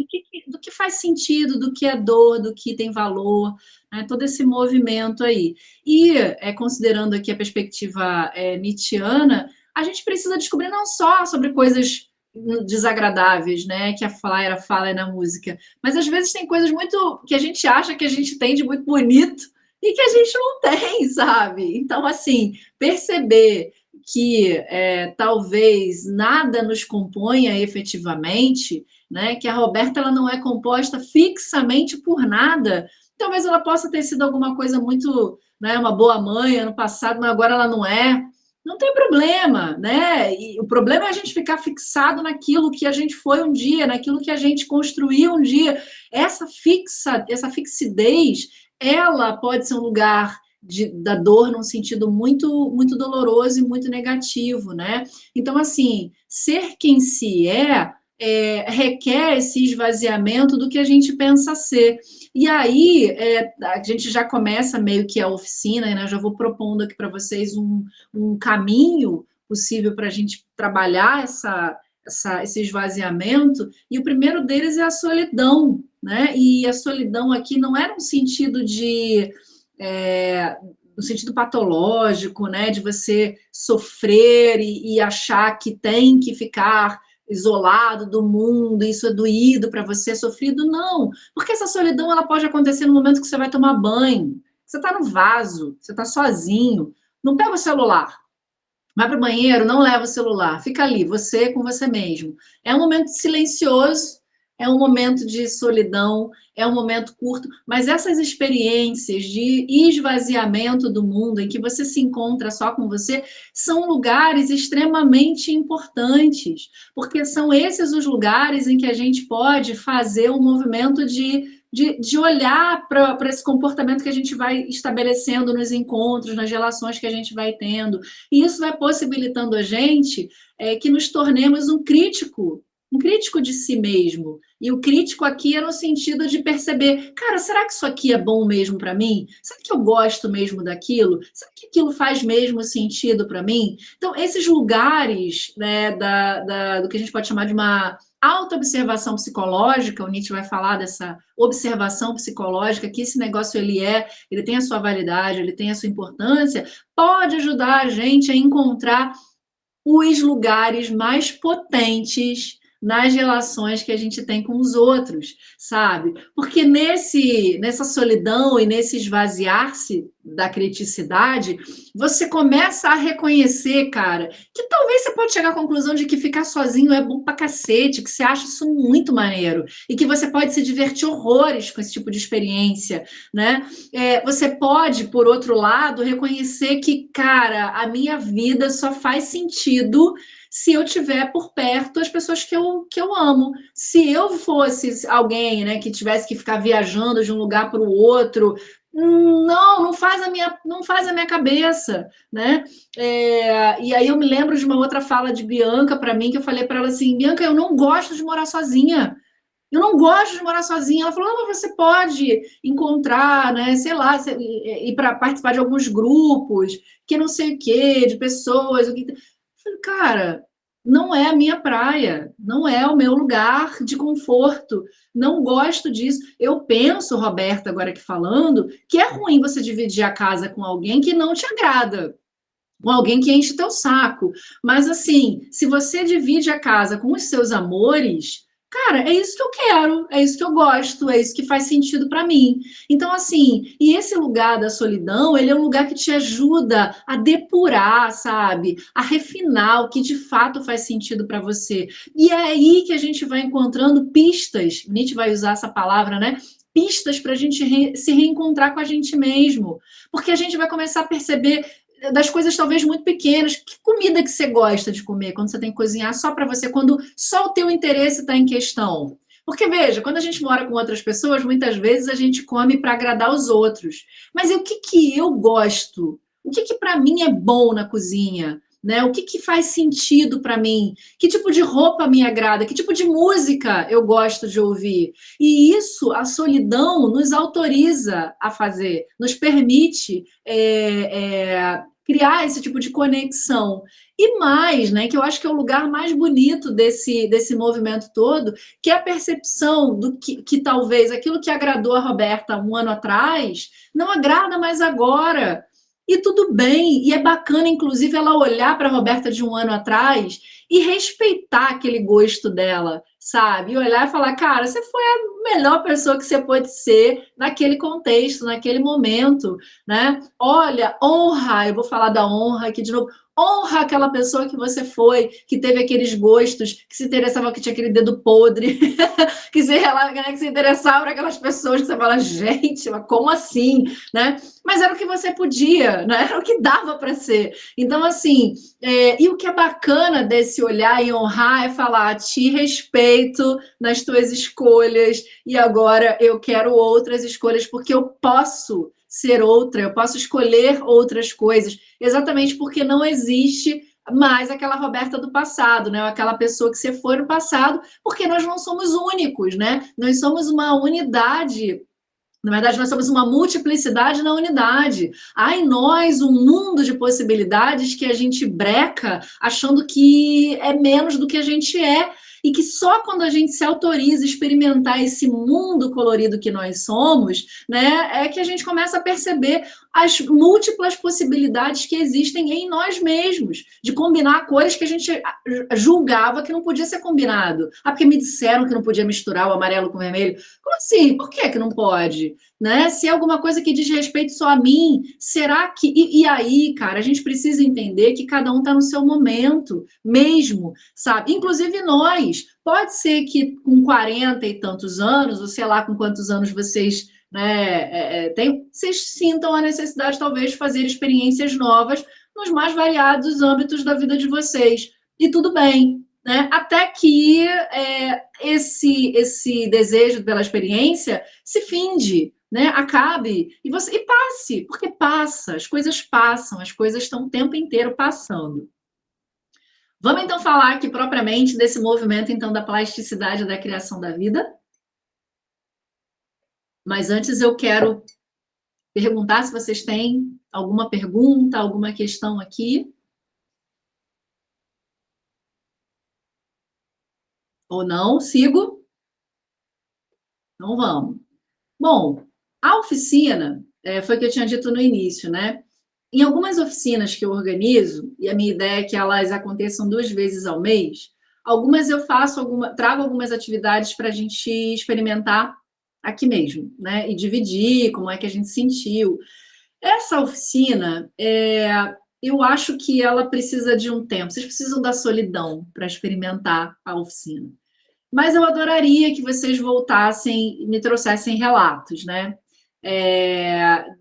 do que faz sentido, do que é dor, do que tem valor, né? Todo esse movimento aí. E, considerando aqui a perspectiva nietzschiana, a gente precisa descobrir não só sobre coisas desagradáveis, né, que a Flaira fala na música, mas às vezes tem coisas muito que a gente acha que a gente tem de muito bonito e que a gente não tem, sabe? Então, assim, perceber que talvez nada nos componha efetivamente, né? Que a Roberta ela não é composta fixamente por nada. Talvez ela possa ter sido alguma coisa muito, né, uma boa mãe ano passado, mas agora ela não é. Não tem problema, né? E o problema é a gente ficar fixado naquilo que a gente foi um dia, naquilo que a gente construiu um dia. Essa fixidez, ela pode ser um lugar da dor num sentido muito, muito doloroso e muito negativo, né? Então, assim, ser quem se requer esse esvaziamento do que a gente pensa ser. E aí, a gente já começa meio que a oficina, né? Eu já vou propondo aqui para vocês um caminho possível para a gente trabalhar esse esvaziamento, e o primeiro deles é a solidão, né? E a solidão aqui não era um sentido é, no sentido patológico, né, de você sofrer e achar que tem que ficar isolado do mundo, isso é doído para você, sofrido, não. Porque essa solidão ela pode acontecer no momento que você vai tomar banho, você está no vaso, você está sozinho, não pega o celular, vai para o banheiro, não leva o celular, fica ali, você com você mesmo. É um momento silencioso, é um momento de solidão, é um momento curto, mas essas experiências de esvaziamento do mundo, em que você se encontra só com você, são lugares extremamente importantes, porque são esses os lugares em que a gente pode fazer um movimento de olhar para esse comportamento que a gente vai estabelecendo nos encontros, nas relações que a gente vai tendo. E isso vai possibilitando a gente que nos tornemos um crítico de si mesmo. E o crítico aqui é no sentido de perceber, cara, será que isso aqui é bom mesmo para mim? Será que eu gosto mesmo daquilo? Será que aquilo faz mesmo sentido para mim? Então, esses lugares, né, do que a gente pode chamar de uma autoobservação psicológica, o Nietzsche vai falar dessa observação psicológica, que esse negócio ele tem a sua validade, ele tem a sua importância, pode ajudar a gente a encontrar os lugares mais potentes nas relações que a gente tem com os outros, sabe? Porque nessa solidão e nesse esvaziar-se da criticidade, você começa a reconhecer, cara, que talvez você pode chegar à conclusão de que ficar sozinho é bom pra cacete, que você acha isso muito maneiro e que você pode se divertir horrores com esse tipo de experiência, né? Você pode, por outro lado, reconhecer que, cara, a minha vida só faz sentido se eu tiver por perto as pessoas que eu amo. Se eu fosse alguém, né, que tivesse que ficar viajando de um lugar para o outro, não faz a minha cabeça, né? E aí eu me lembro de uma outra fala de Bianca para mim, que eu falei para ela assim, Bianca, eu não gosto de morar sozinha. Eu não gosto de morar sozinha. Ela falou, não, mas você pode encontrar, né, sei lá, ir para participar de alguns grupos, que não sei o quê, de pessoas. Eu falei, cara, não é a minha praia, não é o meu lugar de conforto, não gosto disso. Eu penso, Roberta, agora aqui falando, que é ruim você dividir a casa com alguém que não te agrada, com alguém que enche teu saco. Mas assim, se você divide a casa com os seus amores, cara, é isso que eu quero, é isso que eu gosto, é isso que faz sentido para mim. Então, assim, e esse lugar da solidão, ele é um lugar que te ajuda a depurar, sabe? A refinar o que de fato faz sentido para você. E é aí que a gente vai encontrando pistas, Nietzsche vai usar essa palavra, né? Pistas para a gente se reencontrar com a gente mesmo. Porque a gente vai começar a perceber das coisas talvez muito pequenas. Que comida que você gosta de comer quando você tem que cozinhar só para você, quando só o teu interesse está em questão? Porque, veja, quando a gente mora com outras pessoas, muitas vezes a gente come para agradar os outros. Mas o que, que eu gosto? O que, que para mim é bom na cozinha? Né? O que, que faz sentido para mim? Que tipo de roupa me agrada? Que tipo de música eu gosto de ouvir? E isso, a solidão nos autoriza a fazer, nos permite criar esse tipo de conexão. E mais, né, que eu acho que é o lugar mais bonito desse movimento todo, que é a percepção do que talvez aquilo que agradou a Roberta um ano atrás não agrada mais agora. E tudo bem, e é bacana, inclusive, ela olhar para a Roberta de um ano atrás e respeitar aquele gosto dela, sabe? E olhar e falar, cara, você foi a melhor pessoa que você pode ser naquele contexto, naquele momento, né? Olha, honra, eu vou falar da honra aqui de novo, honra aquela pessoa que você foi, que teve aqueles gostos, que se interessava, que tinha aquele dedo podre, que se interessava por aquelas pessoas que você fala, gente, mas como assim, né? Mas era o que você podia, né? Era o que dava para ser. Então, assim, e o que é bacana desse olhar e honrar é falar, te respeito nas tuas escolhas e agora eu quero outras escolhas porque eu posso ser outra, eu posso escolher outras coisas, exatamente porque não existe mais aquela Roberta do passado, né? Aquela pessoa que você foi no passado, porque nós não somos únicos, né? Nós somos uma unidade. Na verdade, nós somos uma multiplicidade na unidade. Há em nós um mundo de possibilidades que a gente breca achando que é menos do que a gente é. E que só quando a gente se autoriza a experimentar esse mundo colorido que nós somos, né, é que a gente começa a perceber as múltiplas possibilidades que existem em nós mesmos, de combinar cores que a gente julgava que não podia ser combinado. Ah, porque me disseram que não podia misturar o amarelo com o vermelho. Como assim? Por que não pode? Né? Se é alguma coisa que diz respeito só a mim, será que. E aí, cara, a gente precisa entender que cada um está no seu momento mesmo, sabe? Inclusive nós. Pode ser que com 40 e tantos anos, ou sei lá com quantos anos vocês, né, vocês sintam a necessidade, talvez, de fazer experiências novas nos mais variados âmbitos da vida de vocês. E tudo bem, né? Até que esse desejo pela experiência se finde, né? Acabe e passe, porque passa, as coisas estão o tempo inteiro passando. Vamos então falar aqui propriamente desse movimento então da plasticidade da criação da vida. Mas antes eu quero perguntar se vocês têm alguma pergunta, alguma questão aqui. Ou não, sigo? Então vamos. Bom, a oficina, foi o que eu tinha dito no início, né? Em algumas oficinas que eu organizo, e a minha ideia é que elas aconteçam 2 vezes ao mês, algumas eu trago algumas atividades para a gente experimentar aqui mesmo, né? E dividir como é que a gente sentiu. Essa oficina, eu acho que ela precisa de um tempo. Vocês precisam da solidão para experimentar a oficina. Mas eu adoraria que vocês voltassem e me trouxessem relatos, né?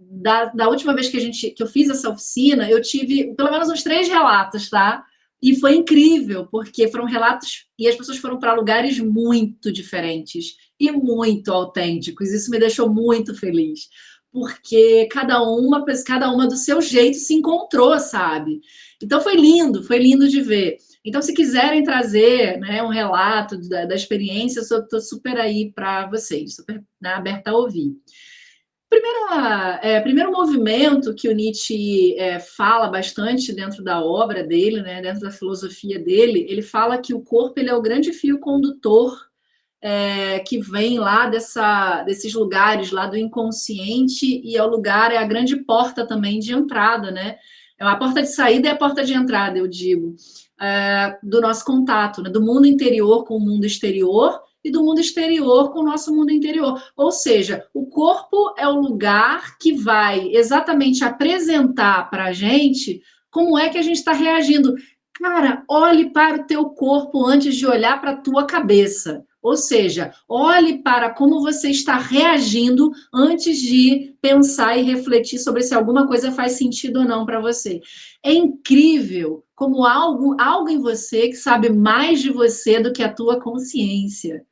Da última vez que eu fiz essa oficina, eu tive pelo menos uns 3 relatos, tá? E foi incrível, porque foram relatos e as pessoas foram para lugares muito diferentes e muito autênticos. Isso me deixou muito feliz, porque cada uma do seu jeito se encontrou, sabe? Então foi lindo de ver. Então, se quiserem trazer, né, um relato da experiência, eu estou super aí para vocês, super, né, aberta a ouvir. Primeiro movimento que o Nietzsche fala bastante dentro da obra dele, né, dentro da filosofia dele, ele fala que o corpo ele é o grande fio condutor que vem lá desses lugares lá do inconsciente e é a grande porta também de entrada, né? É a porta de saída e a porta de entrada, eu digo, do nosso contato, né? Do mundo interior com o mundo exterior e do mundo exterior com o nosso mundo interior. Ou seja, o corpo é o lugar que vai exatamente apresentar para a gente como é que a gente está reagindo. Cara, olhe para o teu corpo antes de olhar para a tua cabeça. Ou seja, olhe para como você está reagindo antes de pensar e refletir sobre se alguma coisa faz sentido ou não para você. É incrível como algo em você que sabe mais de você do que a tua consciência.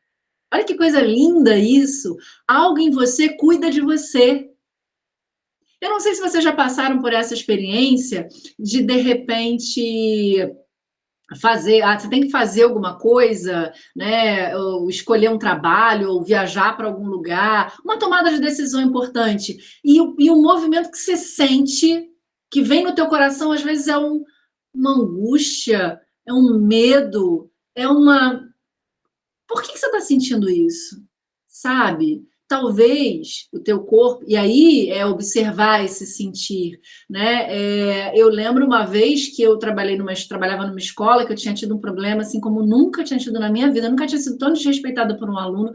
Olha que coisa linda isso. Algo em você cuida de você. Eu não sei se vocês já passaram por essa experiência de repente fazer, você tem que fazer alguma coisa, né? Ou escolher um trabalho, ou viajar para algum lugar, uma tomada de decisão importante. E o movimento que você sente, que vem no teu coração, às vezes é uma angústia, é um medo, é uma. Por que você está sentindo isso? Sabe? Talvez o teu corpo, e aí é observar esse sentir, né? Eu lembro uma vez que eu trabalhava numa escola que eu tinha tido um problema assim como nunca tinha tido na minha vida, eu nunca tinha sido tão desrespeitada por um aluno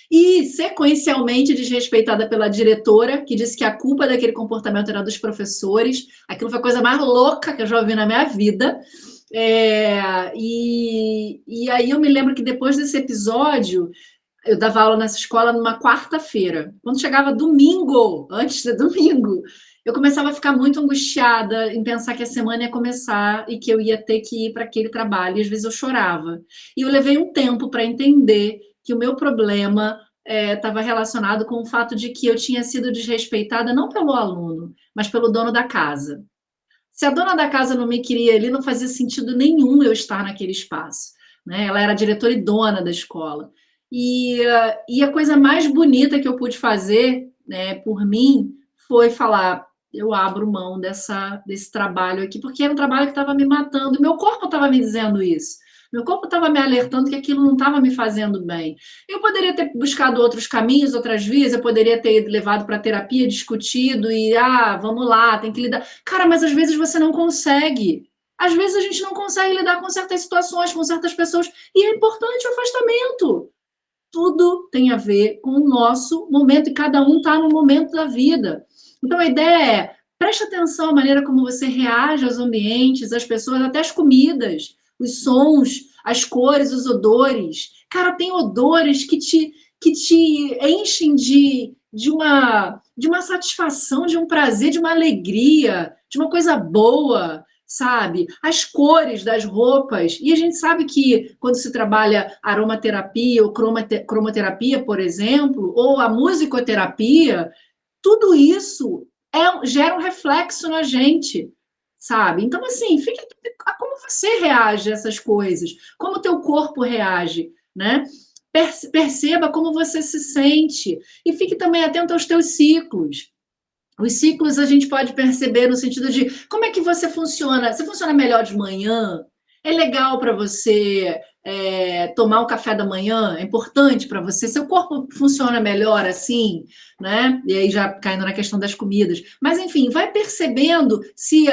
e sequencialmente desrespeitada pela diretora, que disse que a culpa daquele comportamento era dos professores. Aquilo foi a coisa mais louca que eu já ouvi na minha vida. E aí eu me lembro que depois desse episódio, eu dava aula nessa escola numa quarta-feira. Quando chegava domingo, antes de domingo, eu começava a ficar muito angustiada em pensar que a semana ia começar e que eu ia ter que ir para aquele trabalho. E às vezes eu chorava. E eu levei um tempo para entender que o meu problema estava relacionado com o fato de que eu tinha sido desrespeitada não pelo aluno, mas pelo dono da casa. Se a dona da casa não me queria ali, não fazia sentido nenhum eu estar naquele espaço. Né? Ela era diretora e dona da escola. E a coisa mais bonita que eu pude fazer, né, por mim foi falar: eu abro mão desse trabalho aqui, porque era um trabalho que estava me matando. Meu corpo estava me dizendo isso. Meu corpo estava me alertando que aquilo não estava me fazendo bem. Eu poderia ter buscado outros caminhos, outras vias, eu poderia ter levado para terapia, discutido e, vamos lá, tem que lidar. Cara, mas às vezes você não consegue. Às vezes a gente não consegue lidar com certas situações, com certas pessoas, e é importante o afastamento. Tudo tem a ver com o nosso momento, e cada um está no momento da vida. Então a ideia é, preste atenção à maneira como você reage aos ambientes, às pessoas, até às comidas, os sons, as cores, os odores. Cara, tem odores que te enchem de uma satisfação, de um prazer, de uma alegria, de uma coisa boa, sabe? As cores das roupas. E a gente sabe que quando se trabalha aromaterapia ou cromoterapia, por exemplo, ou a musicoterapia, tudo isso gera um reflexo na gente, sabe? Então, assim, fique a como você reage a essas coisas, como o teu corpo reage, né? Perceba como você se sente e fique também atento aos teus ciclos. Os ciclos a gente pode perceber no sentido de como é que você funciona. Você funciona melhor de manhã? É legal para você tomar um café da manhã? É importante para você? Seu corpo funciona melhor assim, né? E aí já caindo na questão das comidas. Mas enfim, vai percebendo se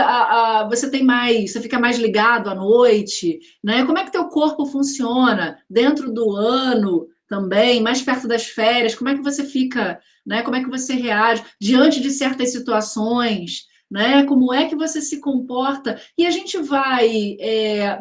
você fica mais ligado à noite, né? Como é que teu corpo funciona dentro do ano também, mais perto das férias? Como é que você fica, né? Como é que você reage diante de certas situações, né? Como é que você se comporta? E a gente vai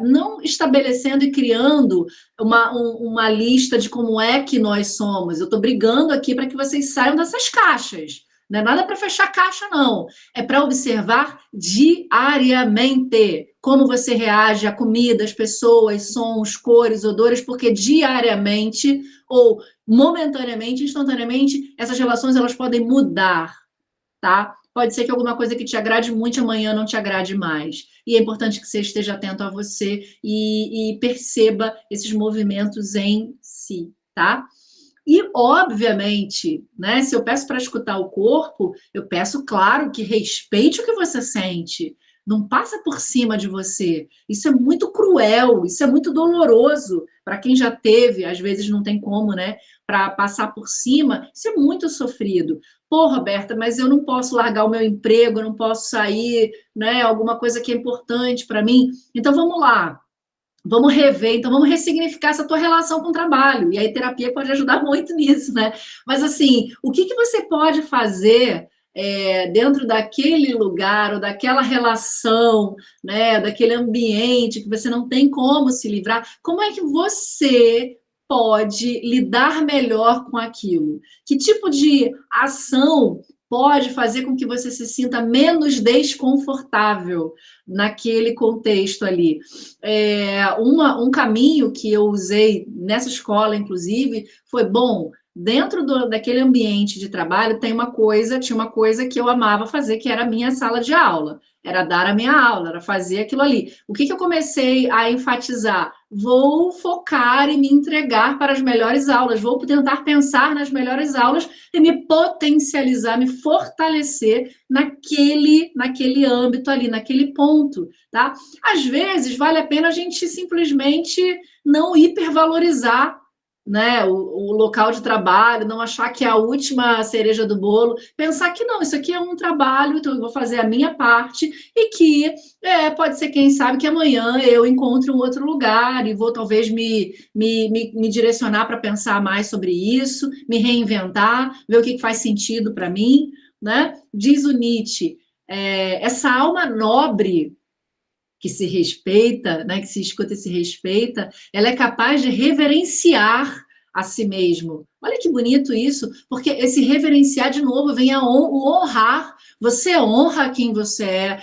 não estabelecendo e criando uma lista de como é que nós somos. Eu estou brigando aqui para que vocês saiam dessas caixas. Não é nada para fechar caixa, não. É para observar diariamente como você reage a comidas, pessoas, sons, cores, odores, porque diariamente ou momentaneamente, instantaneamente, essas relações elas podem mudar, tá? Pode ser que alguma coisa que te agrade muito amanhã não te agrade mais. E é importante que você esteja atento a você e perceba esses movimentos em si, tá? E, obviamente, né, se eu peço para escutar o corpo, eu peço, claro, que respeite o que você sente. Não passa por cima de você. Isso é muito cruel, isso é muito doloroso. Para quem já teve, às vezes não tem como, né? Para passar por cima, isso é muito sofrido. Pô, Roberta, mas eu não posso largar o meu emprego, eu não posso sair, né? Alguma coisa que é importante para mim. Então vamos lá. Vamos rever, então vamos ressignificar essa tua relação com o trabalho. E aí terapia pode ajudar muito nisso, né? Mas assim, o que você pode fazer dentro daquele lugar ou daquela relação, né? Daquele ambiente que você não tem como se livrar? Como é que você pode lidar melhor com aquilo? Que tipo de ação pode fazer com que você se sinta menos desconfortável naquele contexto ali. Um caminho que eu usei nessa escola, inclusive, foi bom. Dentro daquele ambiente de trabalho tinha uma coisa que eu amava fazer, que era a minha sala de aula. Era dar a minha aula, era fazer aquilo ali. O que eu comecei a enfatizar? Vou focar e me entregar para as melhores aulas, vou tentar pensar nas melhores aulas e me potencializar, me fortalecer naquele âmbito ali, naquele ponto, tá? Às vezes vale a pena a gente simplesmente não hipervalorizar, né, o local de trabalho, não achar que é a última cereja do bolo, pensar que não, isso aqui é um trabalho, então eu vou fazer a minha parte e que pode ser, quem sabe, que amanhã eu encontre um outro lugar e vou talvez me direcionar para pensar mais sobre isso, me reinventar, ver o que faz sentido para mim, né? Diz o Nietzsche, essa alma nobre que se respeita, né, que se escuta e se respeita, ela é capaz de reverenciar a si mesmo. Olha que bonito isso, porque esse reverenciar, de novo, vem o honrar. Você honra quem você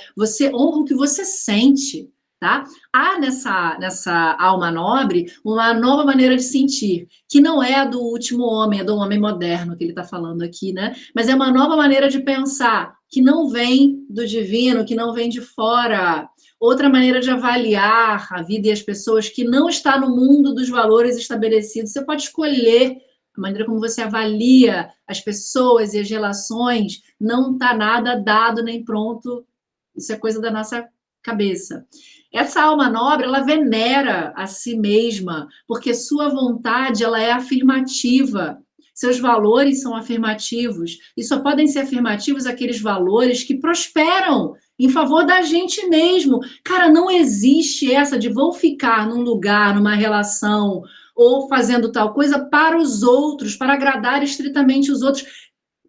honra o que você sente, tá? Há nessa alma nobre uma nova maneira de sentir, que não é a do último homem, é do homem moderno que ele está falando aqui, né? Mas é uma nova maneira de pensar, que não vem do divino, que não vem de fora. Outra maneira de avaliar a vida e as pessoas que não está no mundo dos valores estabelecidos. Você pode escolher a maneira como você avalia as pessoas e as relações. Não está nada dado nem pronto. Isso é coisa da nossa cabeça. Essa alma nobre, ela venera a si mesma, porque sua vontade, ela é afirmativa. Seus valores são afirmativos. E só podem ser afirmativos aqueles valores que prosperam em favor da gente mesmo. Cara, não existe essa de vou ficar num lugar, numa relação, ou fazendo tal coisa para os outros, para agradar estritamente os outros.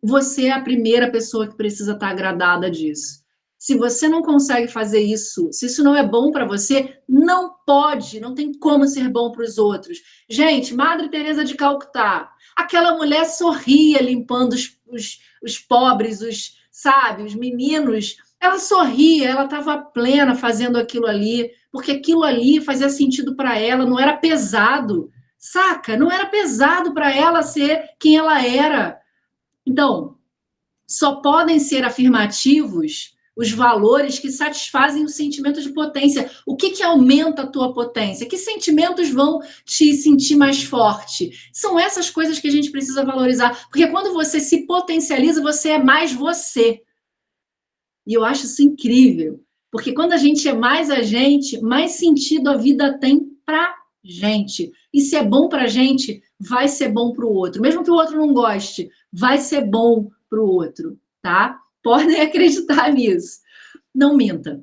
Você é a primeira pessoa que precisa estar agradada disso. Se você não consegue fazer isso, se isso não é bom para você, não pode, não tem como ser bom para os outros. Gente, Madre Teresa de Calcutá, aquela mulher sorria limpando os pobres, sabe, os meninos. Ela sorria, ela estava plena fazendo aquilo ali, porque aquilo ali fazia sentido para ela, não era pesado, saca? Não era pesado para ela ser quem ela era. Então, só podem ser afirmativos os valores que satisfazem o sentimento de potência. O que aumenta a tua potência? Que sentimentos vão te sentir mais forte? São essas coisas que a gente precisa valorizar, porque quando você se potencializa, você é mais você. E eu acho isso incrível, porque quando a gente é mais a gente, mais sentido a vida tem pra gente. E se é bom pra gente, vai ser bom pro outro. Mesmo que o outro não goste, vai ser bom pro outro, tá? Podem acreditar nisso. Não minta.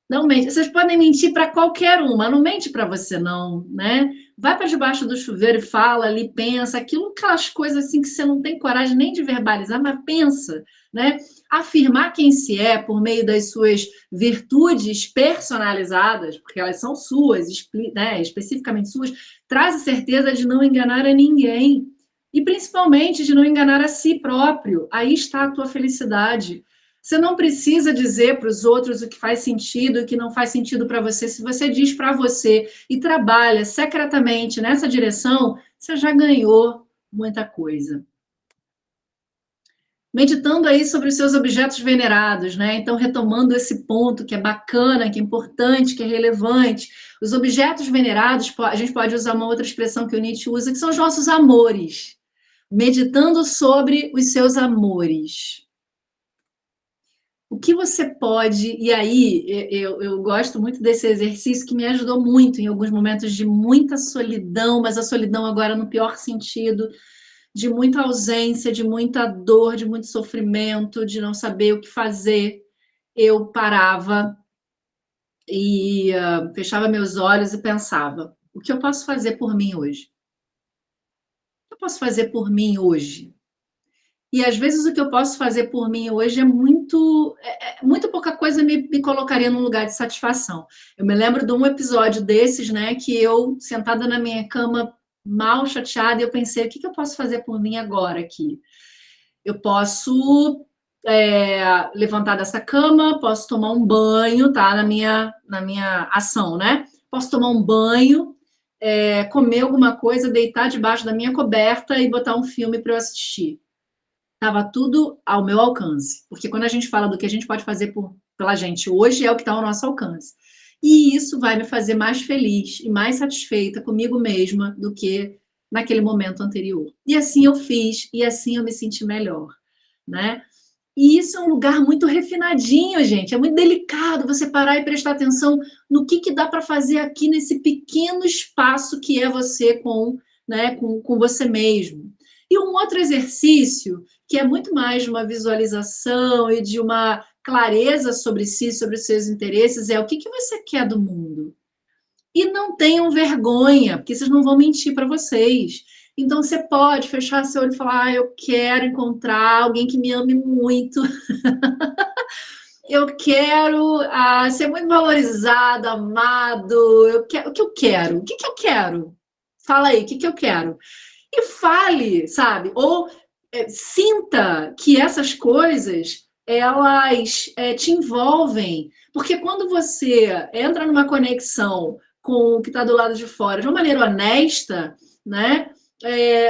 Não mente. Vocês podem mentir para qualquer um, mas não mente para você, não, né? Vai para debaixo do chuveiro e fala ali, pensa, aquelas coisas assim que você não tem coragem nem de verbalizar, mas pensa, né? Afirmar quem se é por meio das suas virtudes personalizadas, porque elas são suas, né? Especificamente suas, traz a certeza de não enganar a ninguém. E principalmente de não enganar a si próprio. Aí está a tua felicidade. Você não precisa dizer para os outros o que faz sentido e o que não faz sentido para você. Se você diz para você e trabalha secretamente nessa direção, você já ganhou muita coisa. Meditando aí sobre os seus objetos venerados, né? Então, retomando esse ponto que é bacana, que é importante, que é relevante. Os objetos venerados, a gente pode usar uma outra expressão que o Nietzsche usa, que são os nossos amores. Meditando sobre os seus amores. O que você pode, e aí eu gosto muito desse exercício que me ajudou muito em alguns momentos de muita solidão, mas a solidão agora no pior sentido, de muita ausência, de muita dor, de muito sofrimento, de não saber o que fazer. Eu parava e fechava meus olhos e pensava: o que eu posso fazer por mim hoje? O que eu posso fazer por mim hoje? E às vezes o que eu posso fazer por mim hoje muito pouca coisa me colocaria num lugar de satisfação. Eu me lembro de um episódio desses, né, que eu, sentada na minha cama, mal chateada, eu pensei, o que eu posso fazer por mim agora aqui? Eu posso levantar dessa cama, posso tomar um banho, tá? Na minha ação, né? Posso tomar um banho, comer alguma coisa, deitar debaixo da minha coberta e botar um filme para eu assistir. Tava tudo ao meu alcance. Porque quando a gente fala do que a gente pode fazer pela gente hoje, é o que está ao nosso alcance. E isso vai me fazer mais feliz e mais satisfeita comigo mesma do que naquele momento anterior. E assim eu fiz, e assim eu me senti melhor, né? E isso é um lugar muito refinadinho, gente. É muito delicado você parar e prestar atenção no que dá para fazer aqui nesse pequeno espaço que é você né, com você mesmo. E um outro exercício, que é muito mais de uma visualização e de uma clareza sobre si, sobre os seus interesses, é o que você quer do mundo. E não tenham vergonha, porque vocês não vão mentir para vocês. Então você pode fechar seu olho e falar: eu quero encontrar alguém que me ame muito. Eu quero ser muito valorizado, amado. O que eu quero? O que eu quero? Fala aí, o que eu quero? E fale, sabe? Ou sinta que essas coisas elas te envolvem, porque quando você entra numa conexão com o que está do lado de fora de uma maneira honesta, né?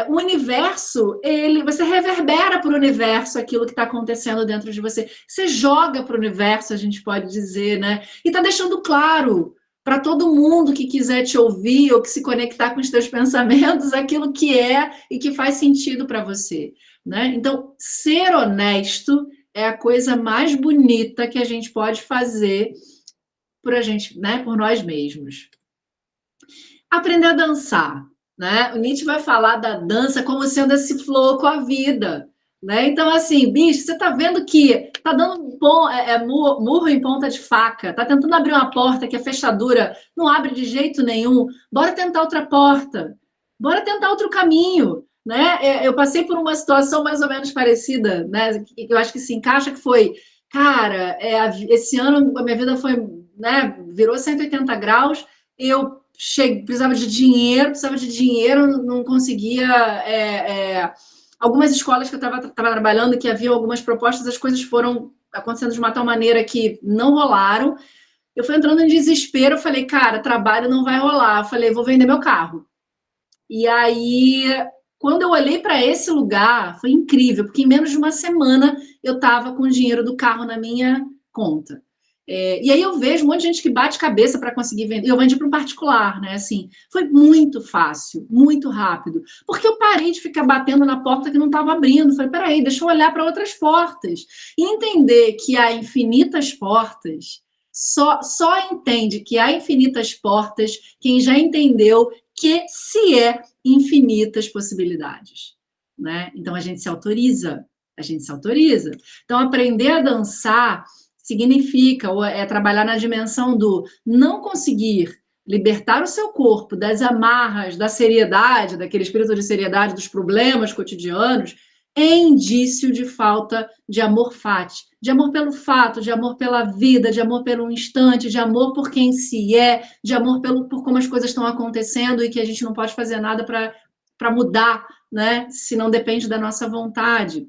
O universo, você reverbera para o universo aquilo que está acontecendo dentro de você. Você joga para o universo, a gente pode dizer, né? E está deixando claro para todo mundo que quiser te ouvir ou que se conectar com os teus pensamentos, aquilo que é e que faz sentido para você, né? Então, ser honesto é a coisa mais bonita que a gente pode fazer por a gente, né? Por nós mesmos. Aprender a dançar, né? O Nietzsche vai falar da dança como sendo esse flow com a vida, né? Então, assim, bicho, você tá vendo que tá dando murro em ponta de faca, tá tentando abrir uma porta que a fechadura não abre de jeito nenhum. Bora tentar outra porta, bora tentar outro caminho, né? Eu passei por uma situação mais ou menos parecida, né? Que eu acho que se encaixa, que foi, cara, esse ano a minha vida foi, né? Virou 180 graus. Eu precisava de dinheiro, não conseguia. Algumas escolas que eu estava trabalhando, que havia algumas propostas, as coisas foram acontecendo de uma tal maneira que não rolaram. Eu fui entrando em desespero, eu falei, cara, trabalho não vai rolar. Eu falei, vou vender meu carro. E aí, quando eu olhei para esse lugar, foi incrível, porque em menos de uma semana eu estava com o dinheiro do carro na minha conta. E aí eu vejo um monte de gente que bate cabeça para conseguir vender. Eu vendi para um particular, né? Assim, foi muito fácil, muito rápido. Porque eu parei de ficar batendo na porta que não estava abrindo. Falei, peraí, deixa eu olhar para outras portas. E entender que há infinitas portas, só entende que há infinitas portas quem já entendeu que se é infinitas possibilidades, né? Então a gente se autoriza, a gente se autoriza. Então aprender a dançar significa trabalhar na dimensão do não conseguir libertar o seu corpo das amarras, da seriedade, daquele espírito de seriedade dos problemas cotidianos, é indício de falta de amor fati, de amor pelo fato, de amor pela vida, de amor pelo instante, de amor por quem se é, de amor por como as coisas estão acontecendo e que a gente não pode fazer nada para mudar, né? Se não depende da nossa vontade.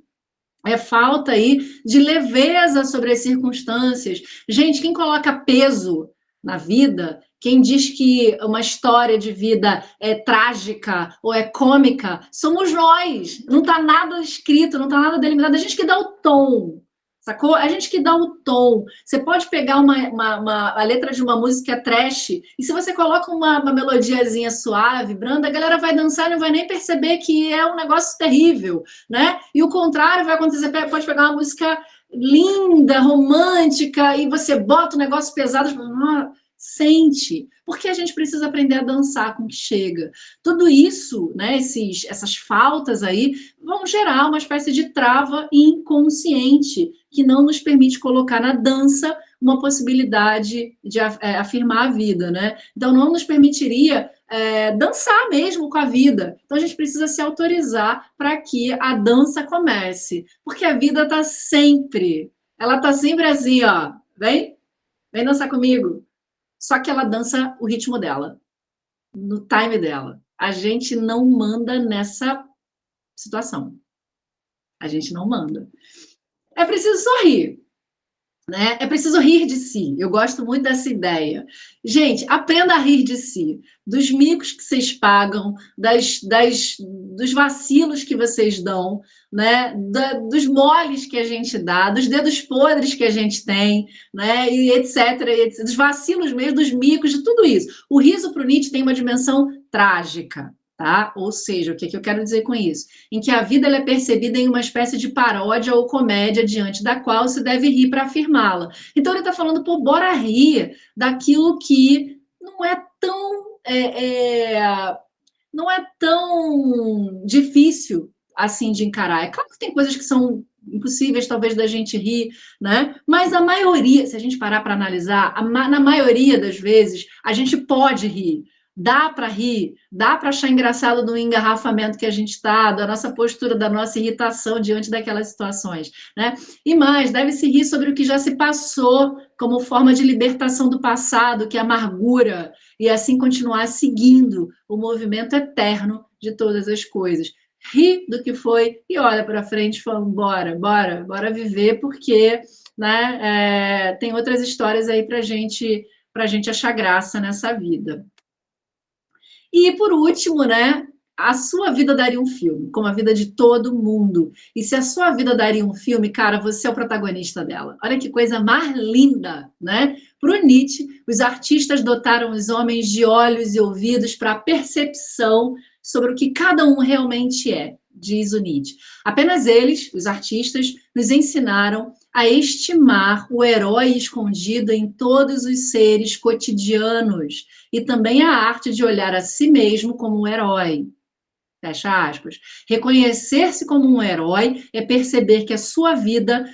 É falta aí de leveza sobre as circunstâncias. Gente, quem coloca peso na vida, quem diz que uma história de vida é trágica ou é cômica, somos nós. Não está nada escrito, não está nada delimitado. A gente que dá o tom, sacou? A gente que dá o tom. Você pode pegar a letra de uma música trash e se você coloca uma melodiazinha suave, branda, a galera vai dançar e não vai nem perceber que é um negócio terrível, né? E o contrário vai acontecer, pode pegar uma música linda, romântica, e você bota um negócio pesado, sente, porque a gente precisa aprender a dançar com o que chega. Tudo isso, né, essas faltas aí, vão gerar uma espécie de trava inconsciente que não nos permite colocar na dança uma possibilidade de afirmar a vida, né? Então não nos permitiria dançar mesmo com a vida. Então a gente precisa se autorizar para que a dança comece, porque a vida ela está sempre assim, ó, vem dançar comigo. Só que ela dança o ritmo dela, no time dela. A gente não manda nessa situação. A gente não manda. é preciso sorrir. Né? É preciso rir de si. Eu gosto muito dessa ideia. Gente, aprenda a rir de si. Dos micos que vocês pagam, dos vacilos que vocês dão, né? Dos moles que a gente dá, dos dedos podres que a gente tem, né? E etc. Dos vacilos mesmo, dos micos, de tudo isso. O riso para o Nietzsche tem uma dimensão trágica. Tá? Ou seja, o que eu quero dizer com isso? Em que a vida ela é percebida em uma espécie de paródia ou comédia diante da qual se deve rir para afirmá-la. Então ele está falando, pô, bora rir daquilo que não é tão não é tão difícil assim de encarar. É claro que tem coisas que são impossíveis talvez da gente rir, né? Mas a maioria, se a gente parar para analisar, na maioria das vezes a gente pode rir. Dá para rir, dá para achar engraçado no engarrafamento que a gente está, da nossa postura, da nossa irritação diante daquelas situações, né? E mais, deve-se rir sobre o que já se passou, como forma de libertação do passado, que é amargura, e assim continuar seguindo o movimento eterno de todas as coisas. Ri do que foi e olha para frente falando, bora viver, porque né, tem outras histórias aí para gente achar graça nessa vida. E por último, né? A sua vida daria um filme, como a vida de todo mundo. E se a sua vida daria um filme, cara, você é o protagonista dela. Olha que coisa mais linda, né? Para o Nietzsche, os artistas dotaram os homens de olhos e ouvidos para a percepção sobre o que cada um realmente é, diz o Nietzsche. Apenas eles, os artistas, nos ensinaram a estimar o herói escondido em todos os seres cotidianos e também a arte de olhar a si mesmo como um herói. Fecha aspas. Reconhecer-se como um herói é perceber que a sua vida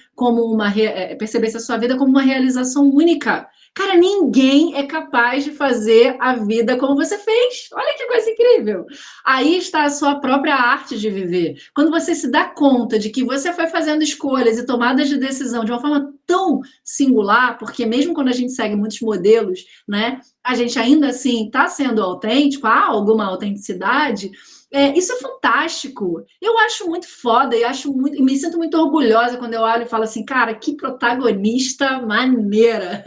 perceber-se a sua vida como uma realização única. Cara, ninguém é capaz de fazer a vida como você fez. Olha que coisa incrível. Aí está a sua própria arte de viver. Quando você se dá conta de que você foi fazendo escolhas e tomadas de decisão de uma forma tão singular, porque mesmo quando a gente segue muitos modelos, né, a gente ainda assim está sendo autêntico, há alguma autenticidade. Isso é fantástico. Eu acho muito foda e me sinto muito orgulhosa quando eu olho e falo assim, cara, que protagonista maneira,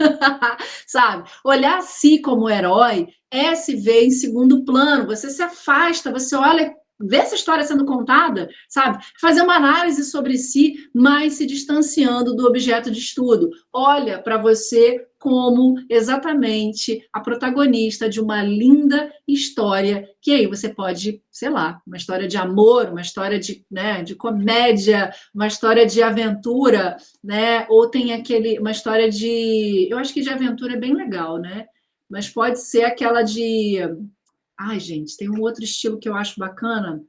sabe? Olhar a si como herói é se ver em segundo plano. Você se afasta, você olha, vê essa história sendo contada, sabe? Fazer uma análise sobre si, mas se distanciando do objeto de estudo. Olha para você como exatamente a protagonista de uma linda história, que aí você pode, sei lá, uma história de amor, uma história de comédia, uma história de aventura, né? Ou tem uma história eu acho que de aventura é bem legal, né? Mas pode ser aquela de... Ai, gente, tem um outro estilo que eu acho bacana.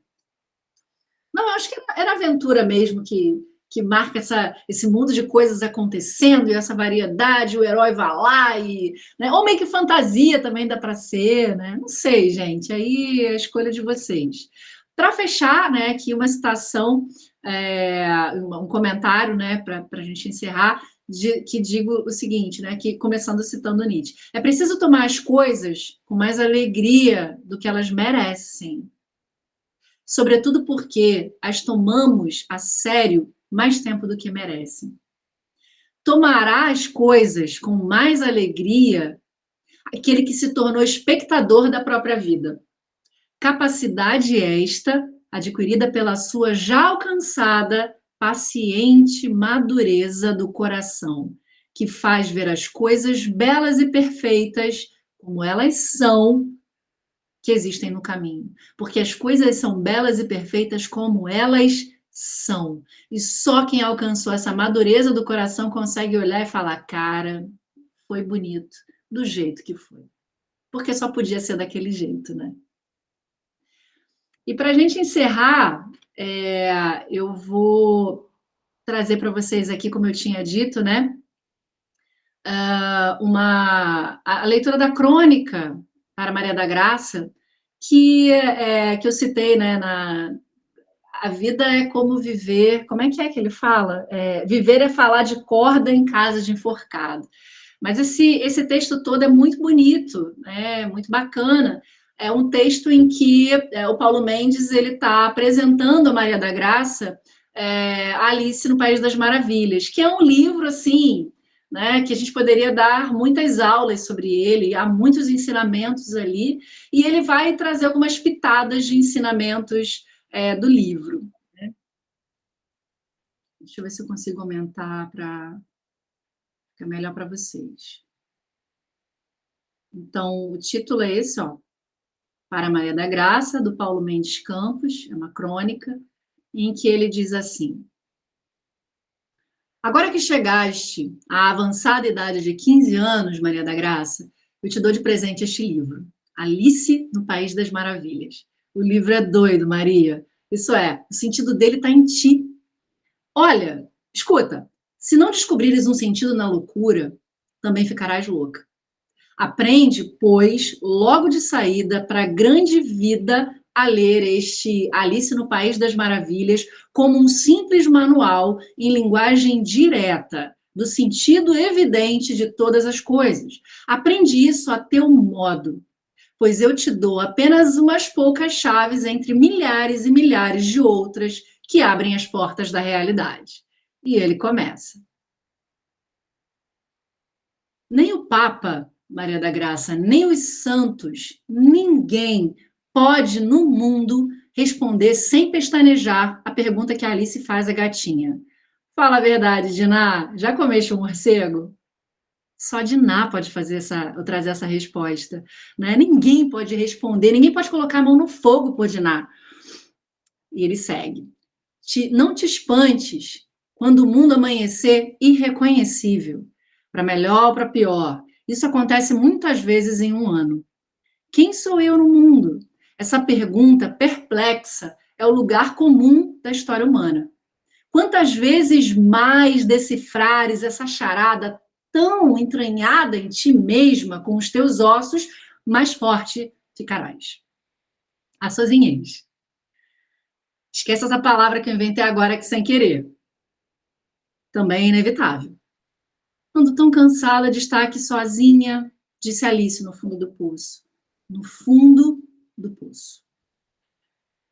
Não, eu acho que era aventura mesmo que marca esse mundo de coisas acontecendo e essa variedade, o herói vai lá né? Ou meio que fantasia também dá para ser, né? Não sei, gente, aí é a escolha de vocês. Para fechar, né, aqui uma citação, um comentário, né, para a gente encerrar, que digo o seguinte, né, que começando citando Nietzsche, é preciso tomar as coisas com mais alegria do que elas merecem, sobretudo porque as tomamos a sério mais tempo do que merecem. Tomará as coisas com mais alegria aquele que se tornou espectador da própria vida. Capacidade esta, adquirida pela sua já alcançada, paciente madureza do coração, que faz ver as coisas belas e perfeitas como elas são, que existem no caminho. Porque as coisas são belas e perfeitas como elas são. E só quem alcançou essa madureza do coração consegue olhar e falar, cara, foi bonito, do jeito que foi. Porque só podia ser daquele jeito, né? E para a gente encerrar, eu vou trazer para vocês aqui, como eu tinha dito, né? A leitura da crônica para Maria da Graça, que eu citei, né, a vida é como viver, como é que ele fala? Viver é falar de corda em casa de enforcado. Mas esse texto todo é muito bonito, muito bacana. É um texto em que o Paulo Mendes ele está apresentando a Maria da Graça Alice no País das Maravilhas, que é um livro, assim, né, que a gente poderia dar muitas aulas sobre ele, há muitos ensinamentos ali, e ele vai trazer algumas pitadas de ensinamentos do livro. Né? Deixa eu ver se eu consigo aumentar para ficar melhor para vocês. Então, o título é esse, ó, Para Maria da Graça, do Paulo Mendes Campos, é uma crônica, em que ele diz assim: agora que chegaste à avançada idade de 15 anos, Maria da Graça, eu te dou de presente este livro, Alice no País das Maravilhas. O livro é doido, Maria. Isso é, o sentido dele está em ti. Olha, escuta, se não descobrires um sentido na loucura, também ficarás louca. Aprende, pois, logo de saída para a grande vida a ler este Alice no País das Maravilhas como um simples manual em linguagem direta, do sentido evidente de todas as coisas. Aprende isso a teu modo, pois eu te dou apenas umas poucas chaves entre milhares e milhares de outras que abrem as portas da realidade. E ele começa. Nem o Papa, Maria da Graça, nem os santos, ninguém pode no mundo responder sem pestanejar a pergunta que a Alice faz à gatinha. Fala a verdade, Diná, já comeste um morcego? Só Diná pode trazer essa resposta. Né? Ninguém pode responder, ninguém pode colocar a mão no fogo por Diná. E ele segue. Não te espantes quando o mundo amanhecer irreconhecível, para melhor ou para pior. Isso acontece muitas vezes em um ano. Quem sou eu no mundo? Essa pergunta perplexa é o lugar comum da história humana. Quantas vezes mais decifrares essa charada tão entranhada em ti mesma, com os teus ossos, mais forte ficarás. A sozinhez. Esquece essa palavra que eu inventei agora que sem querer. Também é inevitável. Ando tão cansada de estar aqui sozinha, disse Alice no fundo do poço. No fundo do poço.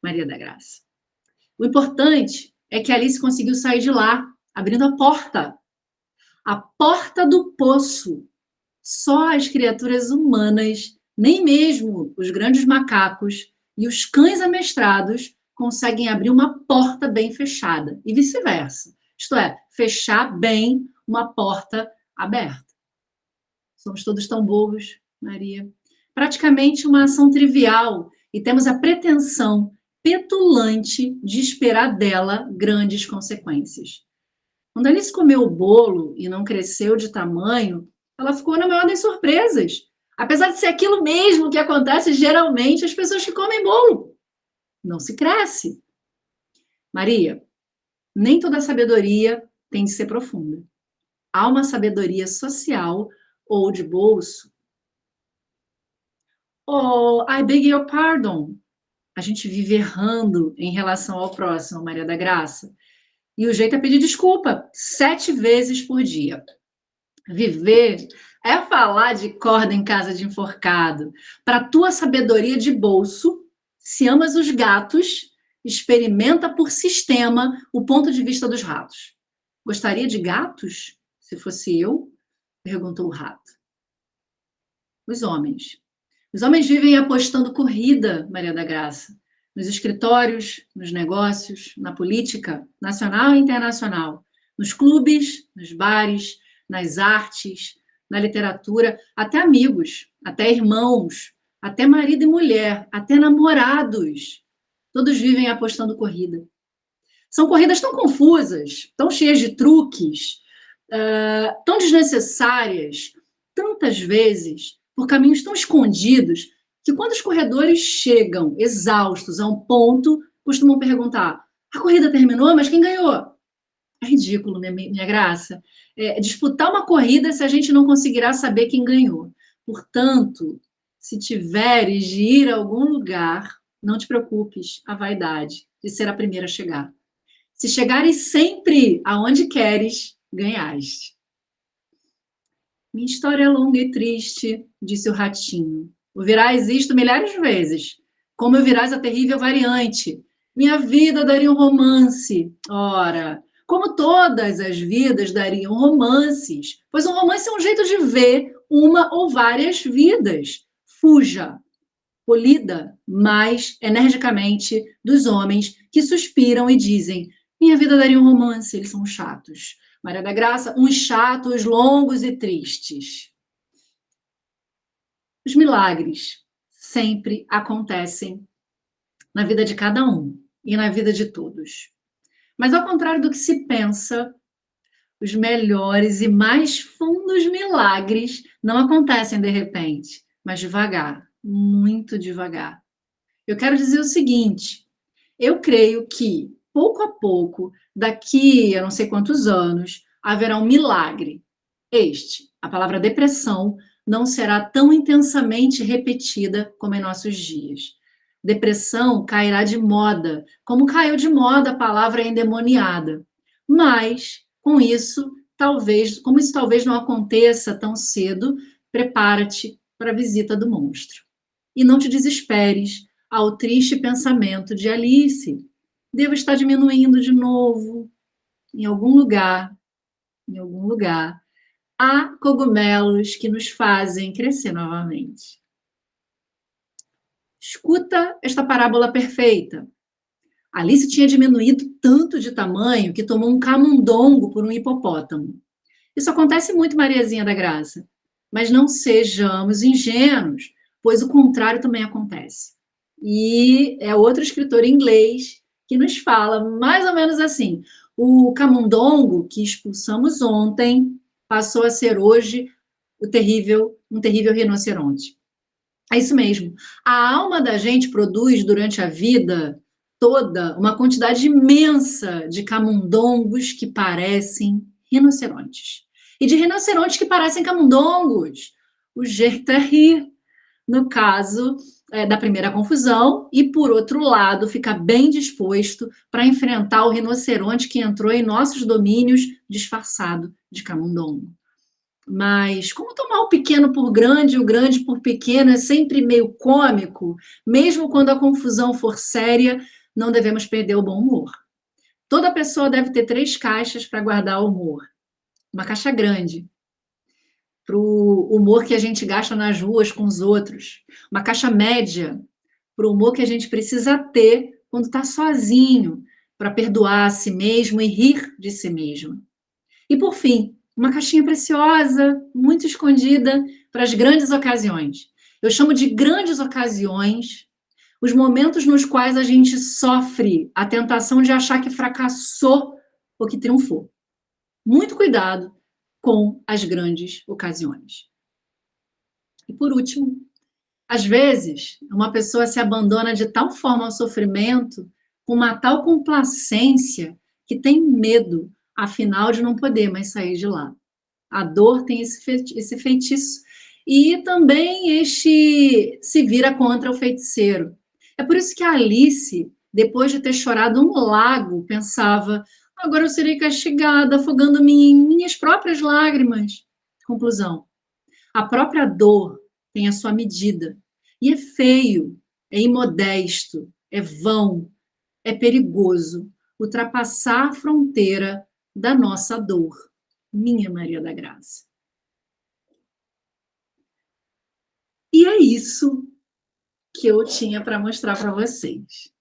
Maria da Graça. O importante é que Alice conseguiu sair de lá, abrindo a porta. A porta do poço. Só as criaturas humanas, nem mesmo os grandes macacos e os cães amestrados conseguem abrir uma porta bem fechada. E vice-versa. Isto é, fechar bem uma porta aberta. Somos todos tão bobos, Maria. Praticamente uma ação trivial e temos a pretensão petulante de esperar dela grandes consequências. Quando Alice comeu o bolo e não cresceu de tamanho, ela ficou na maior das surpresas. Apesar de ser aquilo mesmo que acontece geralmente às pessoas que comem bolo. Não se cresce. Maria, nem toda sabedoria tem de ser profunda. Há uma sabedoria social ou de bolso. Oh, I beg your pardon. A gente vive errando em relação ao próximo, Maria da Graça. E o jeito é pedir desculpa 7 vezes por dia. Viver é falar de corda em casa de enforcado. Para tua sabedoria de bolso, se amas os gatos, experimenta por sistema o ponto de vista dos ratos. Gostaria de gatos? Se fosse eu, perguntou o rato. Os homens. Os homens vivem apostando corrida, Maria da Graça, nos escritórios, nos negócios, na política, nacional e internacional, nos clubes, nos bares, nas artes, na literatura, até amigos, até irmãos, até marido e mulher, até namorados. Todos vivem apostando corrida. São corridas tão confusas, tão cheias de truques, tão desnecessárias, tantas vezes, por caminhos tão escondidos, que quando os corredores chegam exaustos a um ponto, costumam perguntar: a corrida terminou, mas quem ganhou? É ridículo, né, minha graça? Disputar uma corrida se a gente não conseguirá saber quem ganhou. Portanto, se tiveres de ir a algum lugar, não te preocupes, a vaidade de ser a primeira a chegar. Se chegares sempre aonde queres, ganhaste. Minha história é longa e triste, disse o ratinho. Ouvirás isto milhares de vezes. Como ouvirás a terrível variante. Minha vida daria um romance. Ora, como todas as vidas dariam romances, pois um romance é um jeito de ver uma ou várias vidas. Fuja, polida, mais energicamente dos homens que suspiram e dizem: minha vida daria um romance, eles são chatos. Maria da Graça, uns chatos, longos e tristes. Os milagres sempre acontecem na vida de cada um e na vida de todos. Mas ao contrário do que se pensa, os melhores e mais fundos milagres não acontecem de repente, mas devagar, muito devagar. Eu quero dizer o seguinte: eu creio que, pouco a pouco, daqui a não sei quantos anos, haverá um milagre. A palavra depressão, não será tão intensamente repetida como em nossos dias. Depressão cairá de moda, como caiu de moda a palavra endemoniada. Mas, com isso, como isso talvez não aconteça tão cedo, prepara-te para a visita do monstro. E não te desesperes ao triste pensamento de Alice. Devo estar diminuindo de novo. Em algum lugar, em algum lugar, há cogumelos que nos fazem crescer novamente. Escuta esta parábola perfeita. Alice tinha diminuído tanto de tamanho que tomou um camundongo por um hipopótamo. Isso acontece muito, Mariazinha da Graça. Mas não sejamos ingênuos, pois o contrário também acontece. E é outro escritor inglês que nos fala mais ou menos assim: o camundongo que expulsamos ontem passou a ser hoje um terrível rinoceronte. É isso mesmo. A alma da gente produz durante a vida toda uma quantidade imensa de camundongos que parecem rinocerontes. E de rinocerontes que parecem camundongos. O jeito é rir, no caso da primeira confusão, e por outro lado, ficar bem disposto para enfrentar o rinoceronte que entrou em nossos domínios disfarçado de camundongo. Mas como tomar o pequeno por grande e o grande por pequeno é sempre meio cômico, mesmo quando a confusão for séria, não devemos perder o bom humor. Toda pessoa deve ter 3 caixas para guardar o humor. Uma caixa grande, para o humor que a gente gasta nas ruas com os outros. Uma caixa média, para o humor que a gente precisa ter quando está sozinho, para perdoar a si mesmo e rir de si mesmo. E, por fim, uma caixinha preciosa, muito escondida, para as grandes ocasiões. Eu chamo de grandes ocasiões os momentos nos quais a gente sofre a tentação de achar que fracassou ou que triunfou. Muito cuidado com as grandes ocasiões. E, por último, às vezes, uma pessoa se abandona de tal forma ao sofrimento, com uma tal complacência, que tem medo, afinal, de não poder mais sair de lá. A dor tem esse feitiço. E também este se vira contra o feiticeiro. É por isso que a Alice, depois de ter chorado um lago, pensava: agora eu serei castigada, afogando-me em minhas próprias lágrimas. Conclusão: a própria dor tem a sua medida. E é feio, é imodesto, é vão, é perigoso ultrapassar a fronteira da nossa dor. Minha Maria da Graça. E é isso que eu tinha para mostrar para vocês.